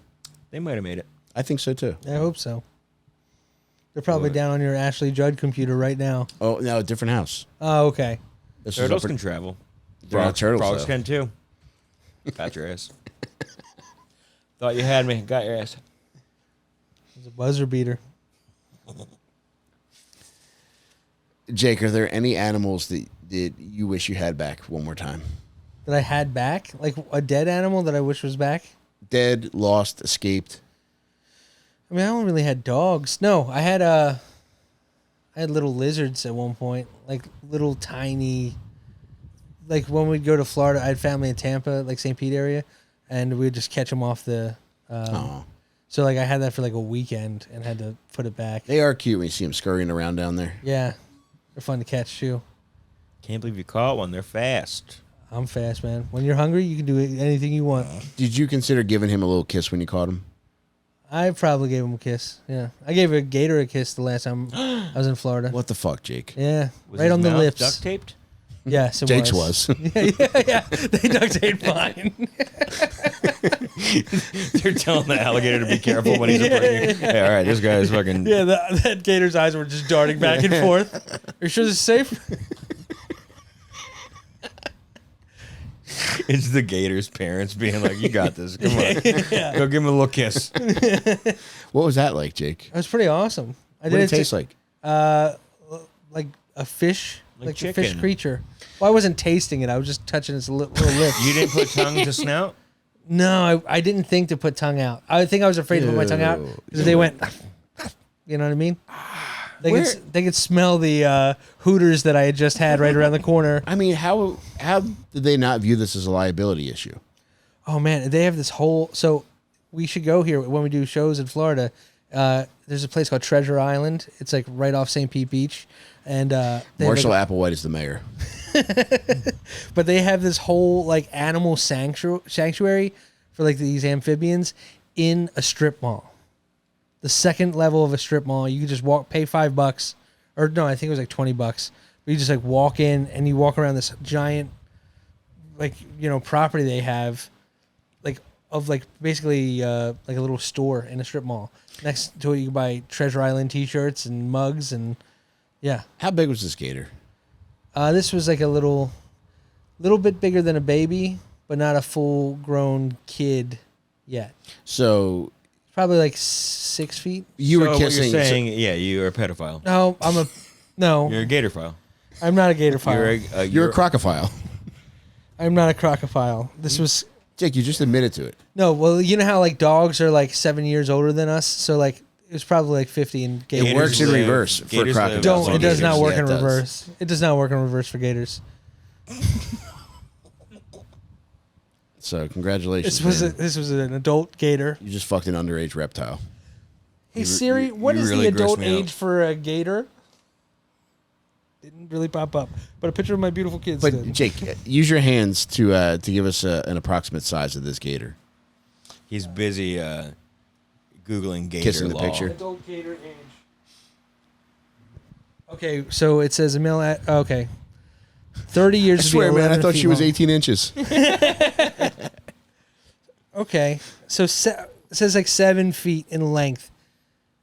They might have made it. I think so, too. I hope so. They're probably down on your Ashley Judd computer right now. Oh, no, a different house. Oh, okay. This was Turtles up can travel. They're not turtles, Frogs though. can too. Got your ass. Thought you had me. Got your ass. It's a buzzer beater. Jake, are there any animals that you wish you had back one more time? That I had back? Like a dead animal that I wish was back? Dead, lost, escaped. I mean, I only really had dogs. No, I had little lizards at one point, like little tiny. Like when we'd go to Florida, I had family in Tampa, like St. Pete area, and we'd just catch them off the. Oh. So like I had that for like a weekend and had to put it back. They are cute when you see them scurrying around down there. Yeah, they're fun to catch too. Can't believe you caught one. They're fast. I'm fast, man. When you're hungry, you can do anything you want. Did you consider giving him a little kiss when you caught him? I probably gave him a kiss. Yeah, I gave a gator a kiss the last time I was in Florida. What the fuck, Jake? Yeah, Was right his on the mouth lips. duct taped? Yes, it Jake's was. was. yeah. They duct taped mine. They're telling the alligator to be careful when he's approaching. Hey, all right, this guy is fucking. Yeah, that gator's eyes were just darting back and forth. Are you sure this is safe? It's the gator's parents being like, "You got this. Come on, go give him a little kiss." What was that like, Jake? It was pretty awesome. What did it taste like? Like a fish, Like like a fish chicken. creature. Well, I wasn't tasting it. I was just touching its little lips. You didn't put tongue to snout. No, I didn't think to put tongue out. I think I was afraid to put my tongue out because they went. You know what I mean? They could smell the Hooters that I had just had right around the corner. I mean, how did they not view this as a liability issue? Oh man, they have this whole. So we should go here when we do shows in Florida. There's a place called Treasure Island. It's like right off St. Pete Beach, and Marshall Applewhite is the mayor. but they have this whole like animal sanctuary for like these amphibians in a strip mall. The second level of a strip mall, you could just pay $5, or no, I think it was like $20. But you just like walk in and you walk around this giant, like property they have, like of like basically like a little store in a strip mall. Next to it, you can buy Treasure Island T-shirts and mugs and yeah. How big was this gator? This was like a little bit bigger than a baby, but not a full-grown kid yet. So Probably like 6 feet. you were So kissing. What you're saying, yeah, you're a pedophile. No, no. You're a gatorphile. I'm not a gatophile. You're a crocophile. I'm not a crocophile. This was Jake, you just admitted to it. no. Well, you know how like dogs are like 7 years older than us, so like it was probably like 50 and It gators. Gators works in live- reverse for gators live crocodiles. Don't. outside It does not gators. work Yeah, in it does. reverse. It does not work in reverse for gators. So congratulations. This was an adult gator. You just fucked an underage reptile. Hey Siri, what you is really the adult grossed me out. age for a gator? Didn't really pop up, but a picture of my beautiful kids But did. Jake, use your hands to give us an approximate size of this gator. He's busy googling gator Kissing the law. picture. Adult gator age. Okay, so it says a male. Okay, 30 years. I would be swear, man, I 11 thought feet she was long. 18 inches. Okay, so it says like 7 feet in length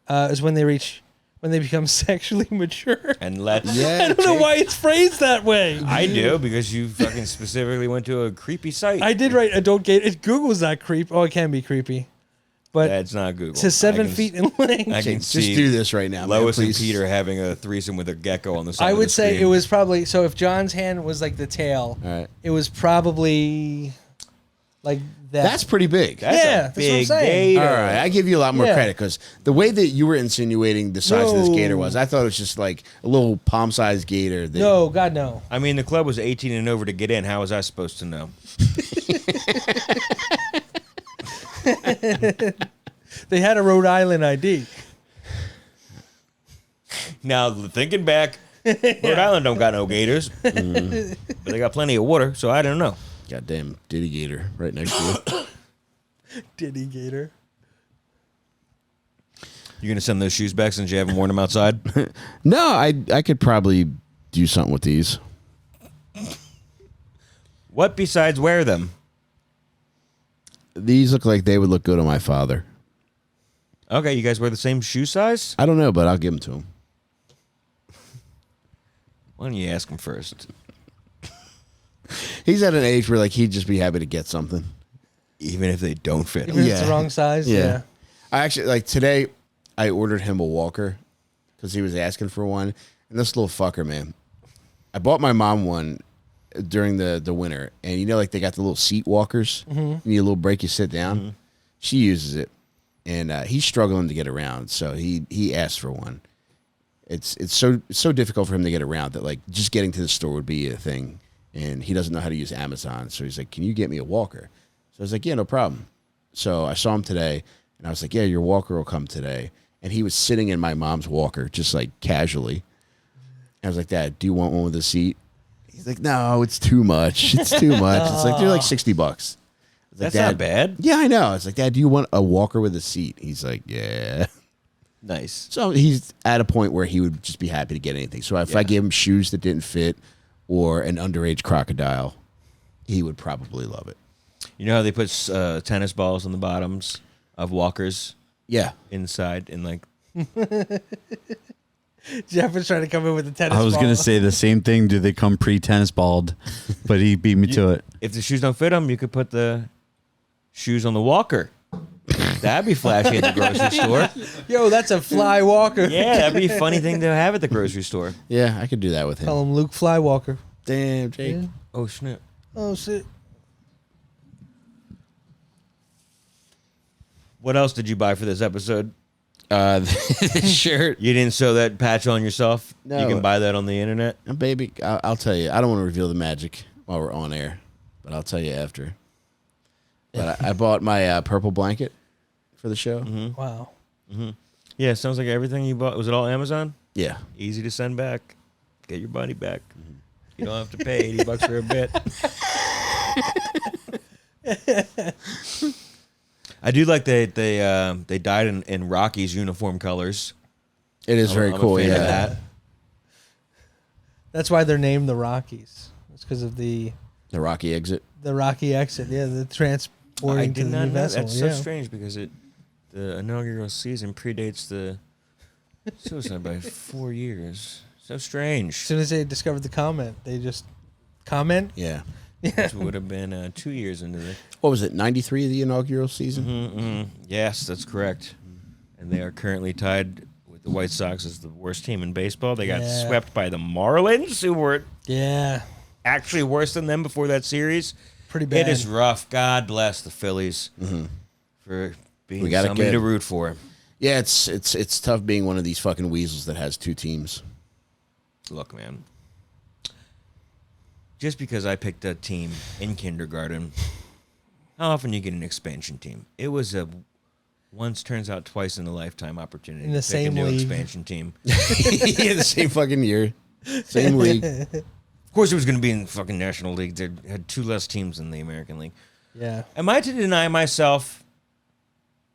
is when they become sexually mature. And let's. Yeah. I don't know why it's phrased that way. I do because you fucking specifically went to a creepy site. I did write adult gator. Google's not creepy. Oh, it can be creepy, but That's not Google. it says 7 feet in length. I can Jake, see just do this right now, Lois man, and please. Peter having a threesome with a gecko on the side. I of would the say screen. it was probably so. If John's hand was like the tail, All right. it was probably like that. That's pretty big. That's Yeah, a that's what I'm big saying. gator. All right, I give you a lot more Yeah. credit because the way that you were insinuating the size of this No. gator was, I thought it was just like a little palm-sized gator. That, No, God, no. I mean, the club was 18 and over to get in. How was I supposed to know? They had a Rhode Island ID. Now, thinking back, Rhode Island don't got no gators, but they got plenty of water, so I don't know. Goddamn Diddy Gator right next to you. Diddy Gator. You gonna send those shoes back since you haven't worn them outside? No, I could probably do something with these. What besides wear them? These look like they would look good on my father. Okay, you guys wear the same shoe size? I don't know, but I'll give them to him. Why don't you ask him first? He's at an age where like he'd just be happy to get something. Even if they don't fit him. Even if it's Yeah. the wrong size. Yeah. I actually like today I ordered him a walker because he was asking for one. And this little fucker, man. I bought my mom one during the winter. And you know, like they got the little seat walkers. You need a little break, you sit down. She uses it. And he's struggling to get around. So he asked for one. It's so difficult for him to get around that like just getting to the store would be a thing. And he doesn't know how to use Amazon. So he's like, can you get me a walker? So I was like, yeah, no problem. So I saw him today. And I was like, yeah, your walker will come today. And he was sitting in my mom's walker, just like casually. I was like, Dad, do you want one with a seat? He's like, no, it's too much. It's too much. It's like, they're like $60. Like, That's Dad, not bad. Yeah, I know. It's like, Dad, do you want a walker with a seat? He's like, yeah. Nice. So he's at a point where he would just be happy to get anything. So if I gave him shoes that didn't fit or an underage crocodile, he would probably love it. You know how they put tennis balls on the bottoms of walkers? Yeah. Inside and like. Jeff was trying to come in with the tennis I was ball. going to say the same thing. Do they come pre-tennis balled? But he beat me to it. If the shoes don't fit them, you could put the shoes on the walker. That'd be flashy at the grocery store. Yo, that's a fly walker. Yeah, that'd be a funny thing to have at the grocery store. Yeah, I could do that with him. Call him Luke Flywalker. Damn, Jake. Yeah. Oh, snap. Oh, shit. What else did you buy for this episode? The shirt. You didn't sew that patch on yourself? No. You can buy that on the internet? Baby, I'll tell you. I don't want to reveal the magic while we're on air, but I'll tell you after. But I bought my purple blanket for the show. Mm-hmm. Wow. Mm-hmm. Yeah, sounds like everything you bought. Was it all Amazon? Yeah. Easy to send back. Get your money back. Mm-hmm. You don't have to pay $80 for a bit. I do like they dyed in Rocky's uniform colors. It is very I'm cool. a fan Yeah. of that. That's why they're named the Rockies. It's because of the The Rocky exit. Rocky exit. Yeah, the transporting I to did the not new know. vessel. That's yeah. so strange because the inaugural season predates the suicide by 4 years. So strange. As soon as they discovered the comet, they just comment. Yeah. Which would have been 2 years into the. What was it? 93, the inaugural season? Mm-hmm. Yes, that's correct. And they are currently tied with the White Sox as the worst team in baseball. They got Yeah. swept by the Marlins, who were Yeah, actually worse than them before that series. pretty bad. It is rough. God bless the Phillies for being We gotta somebody get- to root for. Yeah, it's tough being one of these fucking weasels that has two teams. Look, man. Just because I picked a team in kindergarten, how often you get an expansion team? It was a once turns out twice in a lifetime opportunity In the to pick same a new league. expansion team. Yeah, the same fucking year. Same league. Of course, it was going to be in the fucking National League. They had 2 less teams in the American League. Yeah. Am I to deny myself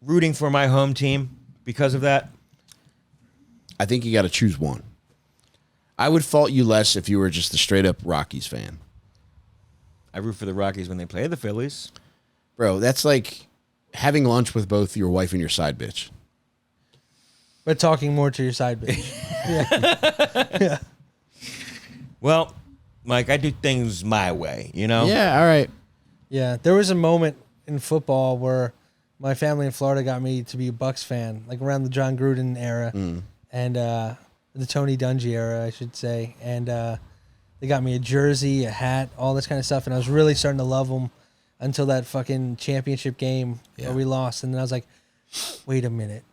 rooting for my home team because of that? I think you got to choose one. I would fault you less if you were just a straight up Rockies fan. I root for the Rockies when they play the Phillies. Bro, that's like having lunch with both your wife and your side bitch. But talking more to your side bitch. Yeah. Well, Mike, I do things my way, you know? Yeah, all right. Yeah. There was a moment in football where my family in Florida got me to be a Bucks fan, like around the John Gruden era and the Tony Dungy era, I should say. And they got me a jersey, a hat, all this kind of stuff. And I was really starting to love them until that fucking championship game where we lost. And then I was like, wait a minute.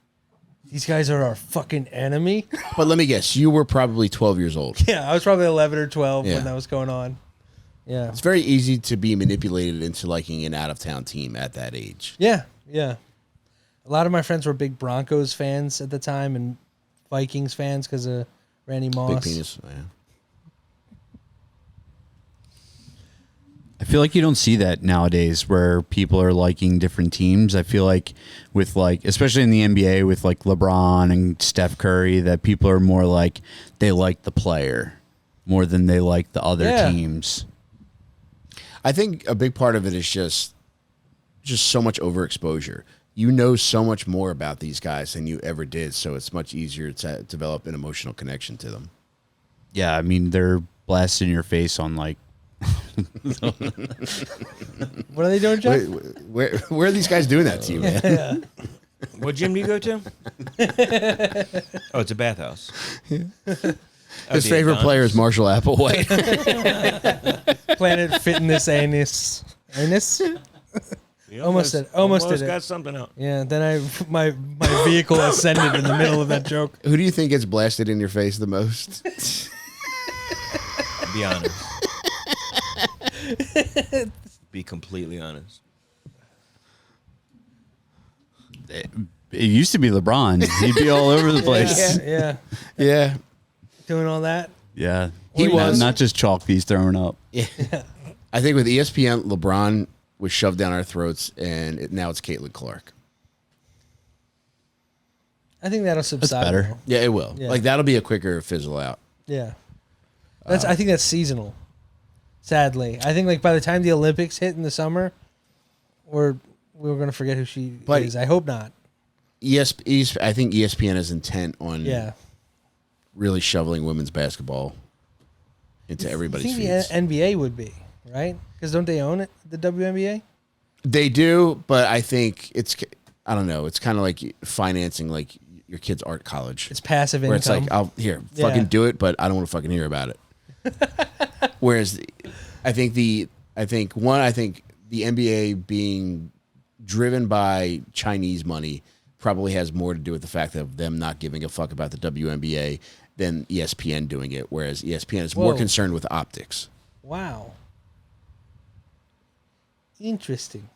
These guys are our fucking enemy? But let me guess, you were probably 12 years old. Yeah, I was probably 11 or 12 Yeah. when that was going on. Yeah. It's very easy to be manipulated into liking an out-of-town team at that age. Yeah, yeah. A lot of my friends were big Broncos fans at the time and Vikings fans because of Randy Moss. Big penis. Yeah. I feel like you don't see that nowadays where people are liking different teams. I feel like with like, especially in the NBA with like LeBron and Steph Curry, that people are more like they like the player more than they like the other Yeah. teams. I think a big part of it is just so much overexposure. You know so much more about these guys than you ever did, so it's much easier to develop an emotional connection to them. Yeah, I mean they're blasting your face on like What are they doing, Jeff? Where are these guys doing that to you, man? What gym do you go to? Oh, it's a bathhouse. His favorite player is Marshall Applewhite. Planet Fitness Anus. Anus? Almost did it. Got something out. Yeah, then my vehicle ascended in the middle of that joke. Who do you think gets blasted in your face the most? Be honest. Be completely honest. It used to be LeBron. He'd be all over the place. Yeah. Yeah. Doing all that. Yeah. He was. Not just chalk piece throwing up. Yeah. I think with ESPN, LeBron was shoved down our throats, and now it's Caitlin Clark. I think that'll subside. better. though. Yeah, it will. Yeah. Like, that'll be a quicker fizzle out. Yeah. I think that's seasonal. Sadly. I think like by the time the Olympics hit in the summer, we're going to forget who she is. I hope not. I think ESPN is intent on Yeah. really shoveling women's basketball into everybody's I feeds. think the NBA would be, right? Because don't they own it, the WNBA? They do, but I think I don't know. It's kind of like financing like your kid's art college. It's passive where income. it's like, fucking Yeah. do it, but I don't want to fucking hear about it. Whereas I think the NBA being driven by Chinese money probably has more to do with the fact of them not giving a fuck about the WNBA than ESPN doing it, whereas ESPN is more Whoa. concerned with optics. Wow. Interesting.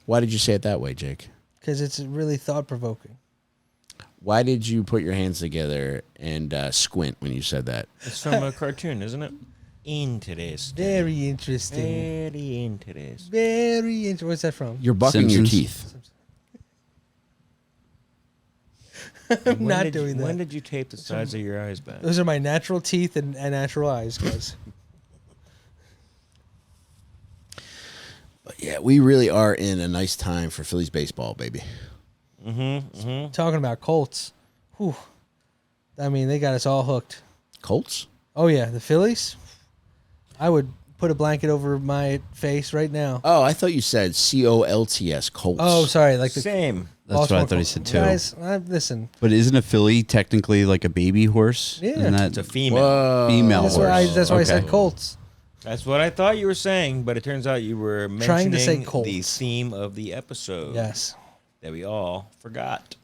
Why did you say it that way, Jake? Because it's really thought-provoking. Why did you put your hands together and squint when you said that? It's from a cartoon, isn't it? Interesting. Very interesting. Very interesting. Very interesting. What's that from? You're bucking your Simpsons. teeth. I'm not doing that. When did you tape the sides of your eyes back? Those are my natural teeth and natural eyes, guys. But yeah, we really are in a nice time for Phillies baseball, baby. Talking about Colts. Whew. I mean, they got us all hooked. Colts? Oh, yeah. The Phillies? I would put a blanket over my face right now. Oh, I thought you said COLTS, Colts. Oh, sorry. Like the Same. That's what I Baltimore thought he Colts. said too. Guys, listen. But isn't a filly technically like a baby horse? Yeah. Isn't that It's a female. Whoa. female That's horse? why I Okay. said Colts. That's what I thought you were saying, but it turns out you were mentioning Trying to say Colts. the theme of the episode Yes. that we all forgot.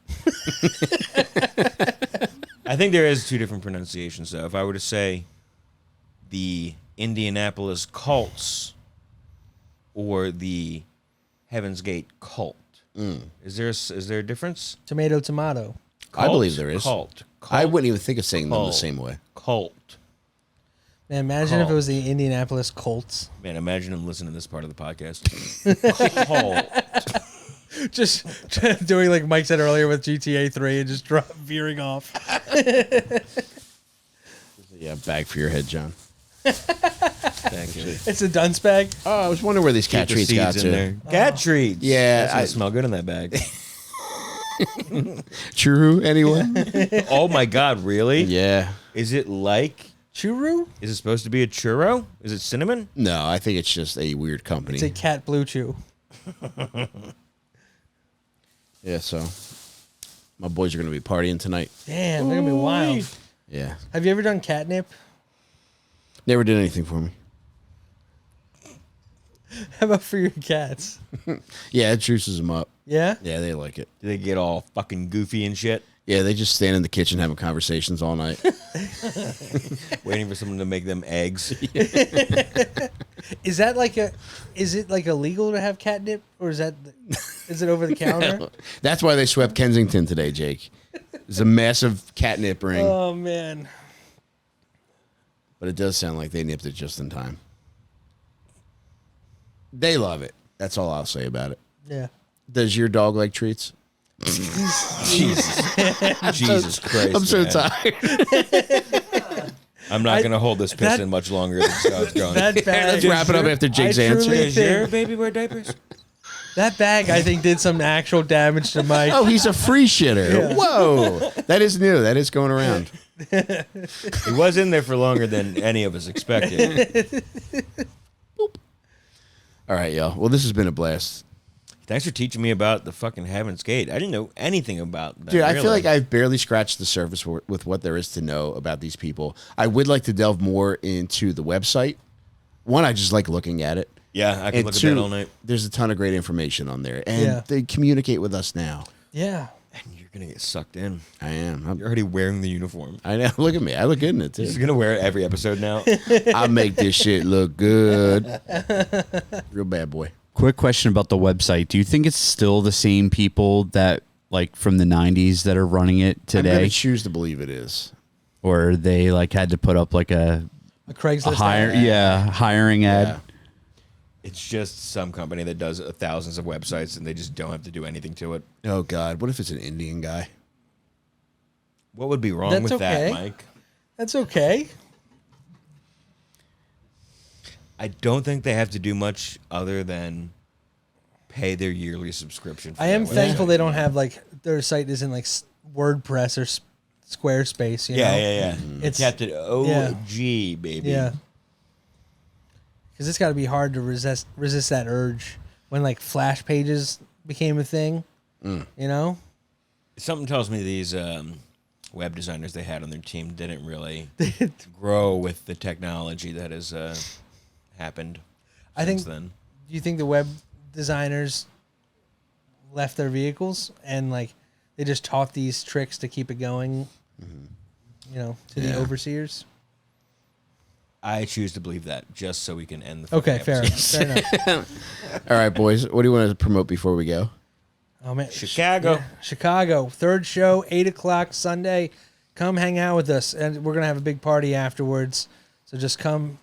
I think there is two different pronunciations, though. If I were to say the Indianapolis Colts or the Heaven's Gate Cult, is there a difference? Tomato, tomato. I believe there is. Cult. I wouldn't even think of saying them the Cult. same way. Cult. Man, imagine if it was the Indianapolis Colts. Man, imagine him listening to this part of the podcast. Cult. Just doing like Mike said earlier with GTA 3 and just veering off. Yeah, bag for your head, John. Thank you. It's a dunce bag. Oh, I was wondering where these cat Keep the treats got seeds to. in there. Cat treats. Yeah, That's gonna I- smell good in that bag. True, anyone? Oh my God, really? Yeah. Is it like? Churu? Is it supposed to be a churro? Is it cinnamon? No, I think it's just a weird company. It's a cat blue chew. Yeah, so my boys are going to be partying tonight. Damn, they're gonna be wild. Yeah. Have you ever done catnip? Never did anything for me. How about for your cats? Yeah, it juices them up. Yeah? Yeah, they like it. Do they get all fucking goofy and shit? Yeah, they just stand in the kitchen having conversations all night. Waiting for someone to make them eggs. Is it like illegal to have catnip, or is it over the counter? That's why they swept Kensington today, Jake. There's a massive catnip ring, Oh man. but it does sound like they nipped it just in time. They love it. That's all I'll say about it. Yeah. Does your dog like treats? Jesus Christ. I'm so man. tired. I'm not going to hold this piss that- in much longer. This is how it's going. That bag. Let's wrap it up after Jake's I truly answer. Does your think baby wear diapers? that bag, I think, did some actual damage to Mike. Oh, he's a free shitter. Yeah. Whoa. That is new. That is going around. He was in there for longer than any of us expected. All right, y'all. Well, this has been a blast. Thanks for teaching me about the fucking Heaven's Gate. I didn't know anything about that. Dude, I feel really. like I've barely scratched the surface with what there is to know about these people. I would like to delve more into the website. One, I just like looking at it. Yeah, I could And look two, at that all night. there's a ton of great information on there. And Yeah. they communicate with us now. Yeah. And you're going to get sucked in. I am. You're already wearing the uniform. I know. Look at me. I look good in it, You're too. just going to wear it every episode now. I make this shit look good. Real bad boy. Quick question about the website. Do you think it's still the same people that like from the 90s that are running it I'm today, gonna choose to believe it is. or they like had to put up like a Craigslist hiring ad. Yeah. It's just some company that does thousands of websites and they just don't have to do anything to it. Oh God, what if it's an Indian guy? What would be wrong That's with okay. that, Mike? That's okay. I don't think they have to do much other than pay their yearly subscription. For I am that thankful website. they don't have like their site isn't like WordPress or Squarespace. You know? Yeah. It's Captain OG, baby. Yeah. Because it's got to be hard to resist that urge when like Flash pages became a thing. You know. Something tells me these web designers they had on their team didn't really grow with the technology that has happened. I think. since then. Do you think the web designers left their vehicles and like they just taught these tricks to keep it going? You know, to the overseers. I choose to believe that just so we can end the. Okay, fucking fair episode. enough. All right, boys. What do you want to promote before we go? Oh man, Chicago. Chicago, third show, 8:00 Sunday. Come hang out with us, and we're gonna have a big party afterwards. So just come,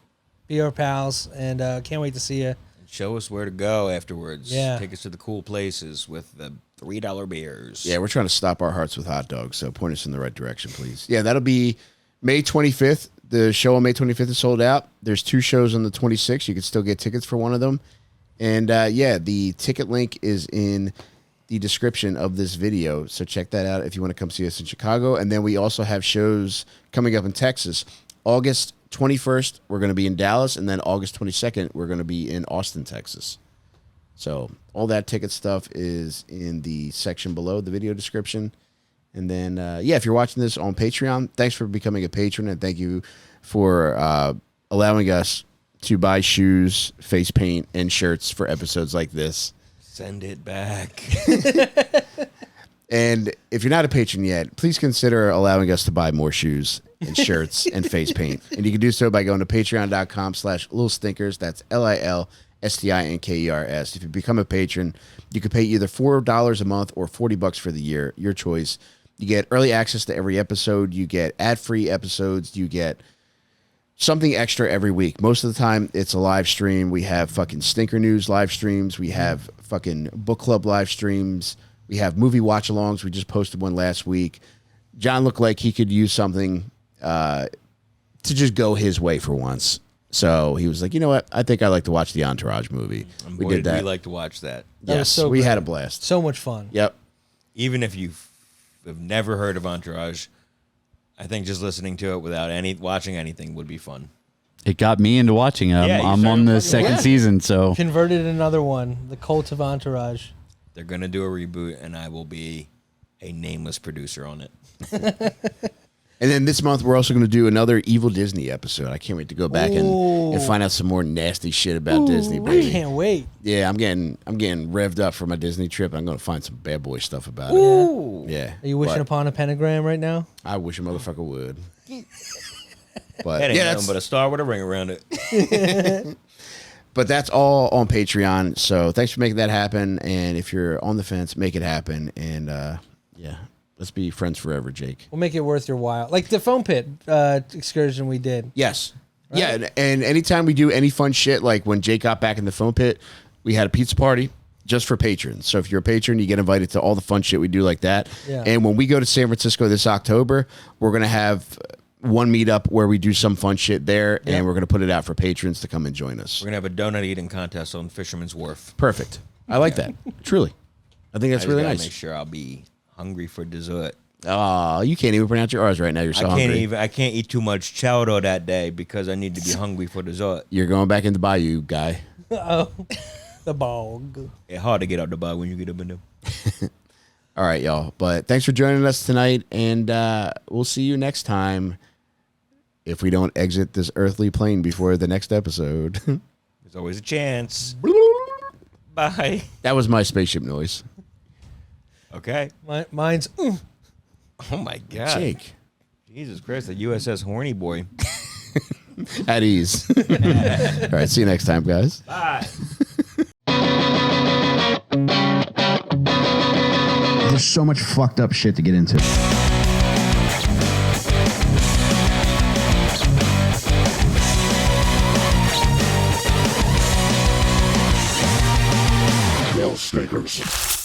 be our pals, and can't wait to see you. Show us where to go afterwards. Yeah. Take us to the cool places with the $3 beers. Yeah, we're trying to stop our hearts with hot dogs, so point us in the right direction, please. Yeah, that'll be May 25th. The show on May 25th is sold out. There's 2 shows on the 26th. You can still get tickets for one of them. And yeah, the ticket link is in the description of this video. So check that out if you want to come see us in Chicago. And then we also have shows coming up in Texas. August 21st, we're going to be in Dallas. And then August 22nd, we're going to be in Austin, Texas. So all that ticket stuff is in the section below the video description. And then, yeah, if you're watching this on Patreon, thanks for becoming a patron. And thank you for allowing us to buy shoes, face paint, and shirts for episodes like this. Send it back. And if you're not a patron yet, please consider allowing us to buy more shoes and shirts and face paint. And you can do so by going to patreon.com/lilstinkers. That's LILSTINKERS. If you become a patron, you can pay either $4 a month or $40 for the year, your choice. You get early access to every episode. You get ad-free episodes. You get something extra every week. Most of the time, it's a live stream. We have fucking Stinker News live streams. We have fucking book club live streams. We have movie watch-alongs. We just posted one last week. John looked like he could use something to just go his way for once. So he was like, you know what? I think I'd like to watch the Entourage movie. And We boy, did that. We like to watch that. That was Yes, so we great. had a blast. So much fun. Yep. Even if you have never heard of Entourage, I think just listening to it without watching anything would be fun. It got me into watching it. Yeah, you I'm started on the fucking second watching. season, so Converted another one, The Cult of Entourage. They're going to do a reboot, and I will be a nameless producer on it. And then this month, we're also going to do another Evil Disney episode. I can't wait to go back and find out some more nasty shit about Disney, I baby. can't wait. Yeah, I'm getting revved up for my Disney trip. I'm going to find some bad boy stuff about it. Ooh. Yeah. Are you wishing but upon a pentagram right now? I wish a motherfucker would. But That ain't yeah, nothing that's, but a star with a ring around it. but that's all on Patreon. So thanks for making that happen. And if you're on the fence, make it happen. And yeah, let's be friends forever, Jake. We'll make it worth your while. Like the foam pit excursion we did. Yes. Right? Yeah, and anytime we do any fun shit, like when Jake got back in the foam pit, we had a pizza party just for patrons. So if you're a patron, you get invited to all the fun shit we do like that. Yeah. And when we go to San Francisco this October, we're going to have one meetup where we do some fun shit there, and we're going to put it out for patrons to come and join us. We're going to have a donut eating contest on Fisherman's Wharf. Perfect. I like that. Truly. I think that's I just really gotta nice. make sure I'll be hungry for dessert. Oh, you can't even pronounce your R's right now. You're so hungry. I can't eat too much chowder that day because I need to be hungry for dessert. You're going back into Bayou, guy. Oh, the bog. It's hard to get out the bar when you get up in there. All right, y'all. But thanks for joining us tonight, and we'll see you next time if we don't exit this earthly plane before the next episode. There's always a chance. Bye. That was my spaceship noise. Okay. Mine's. Oh my God. Jake. Jesus Christ, the USS Horny Boy. At ease. All right, see you next time, guys. Bye. The so much fucked up shit to get into. Stinkers.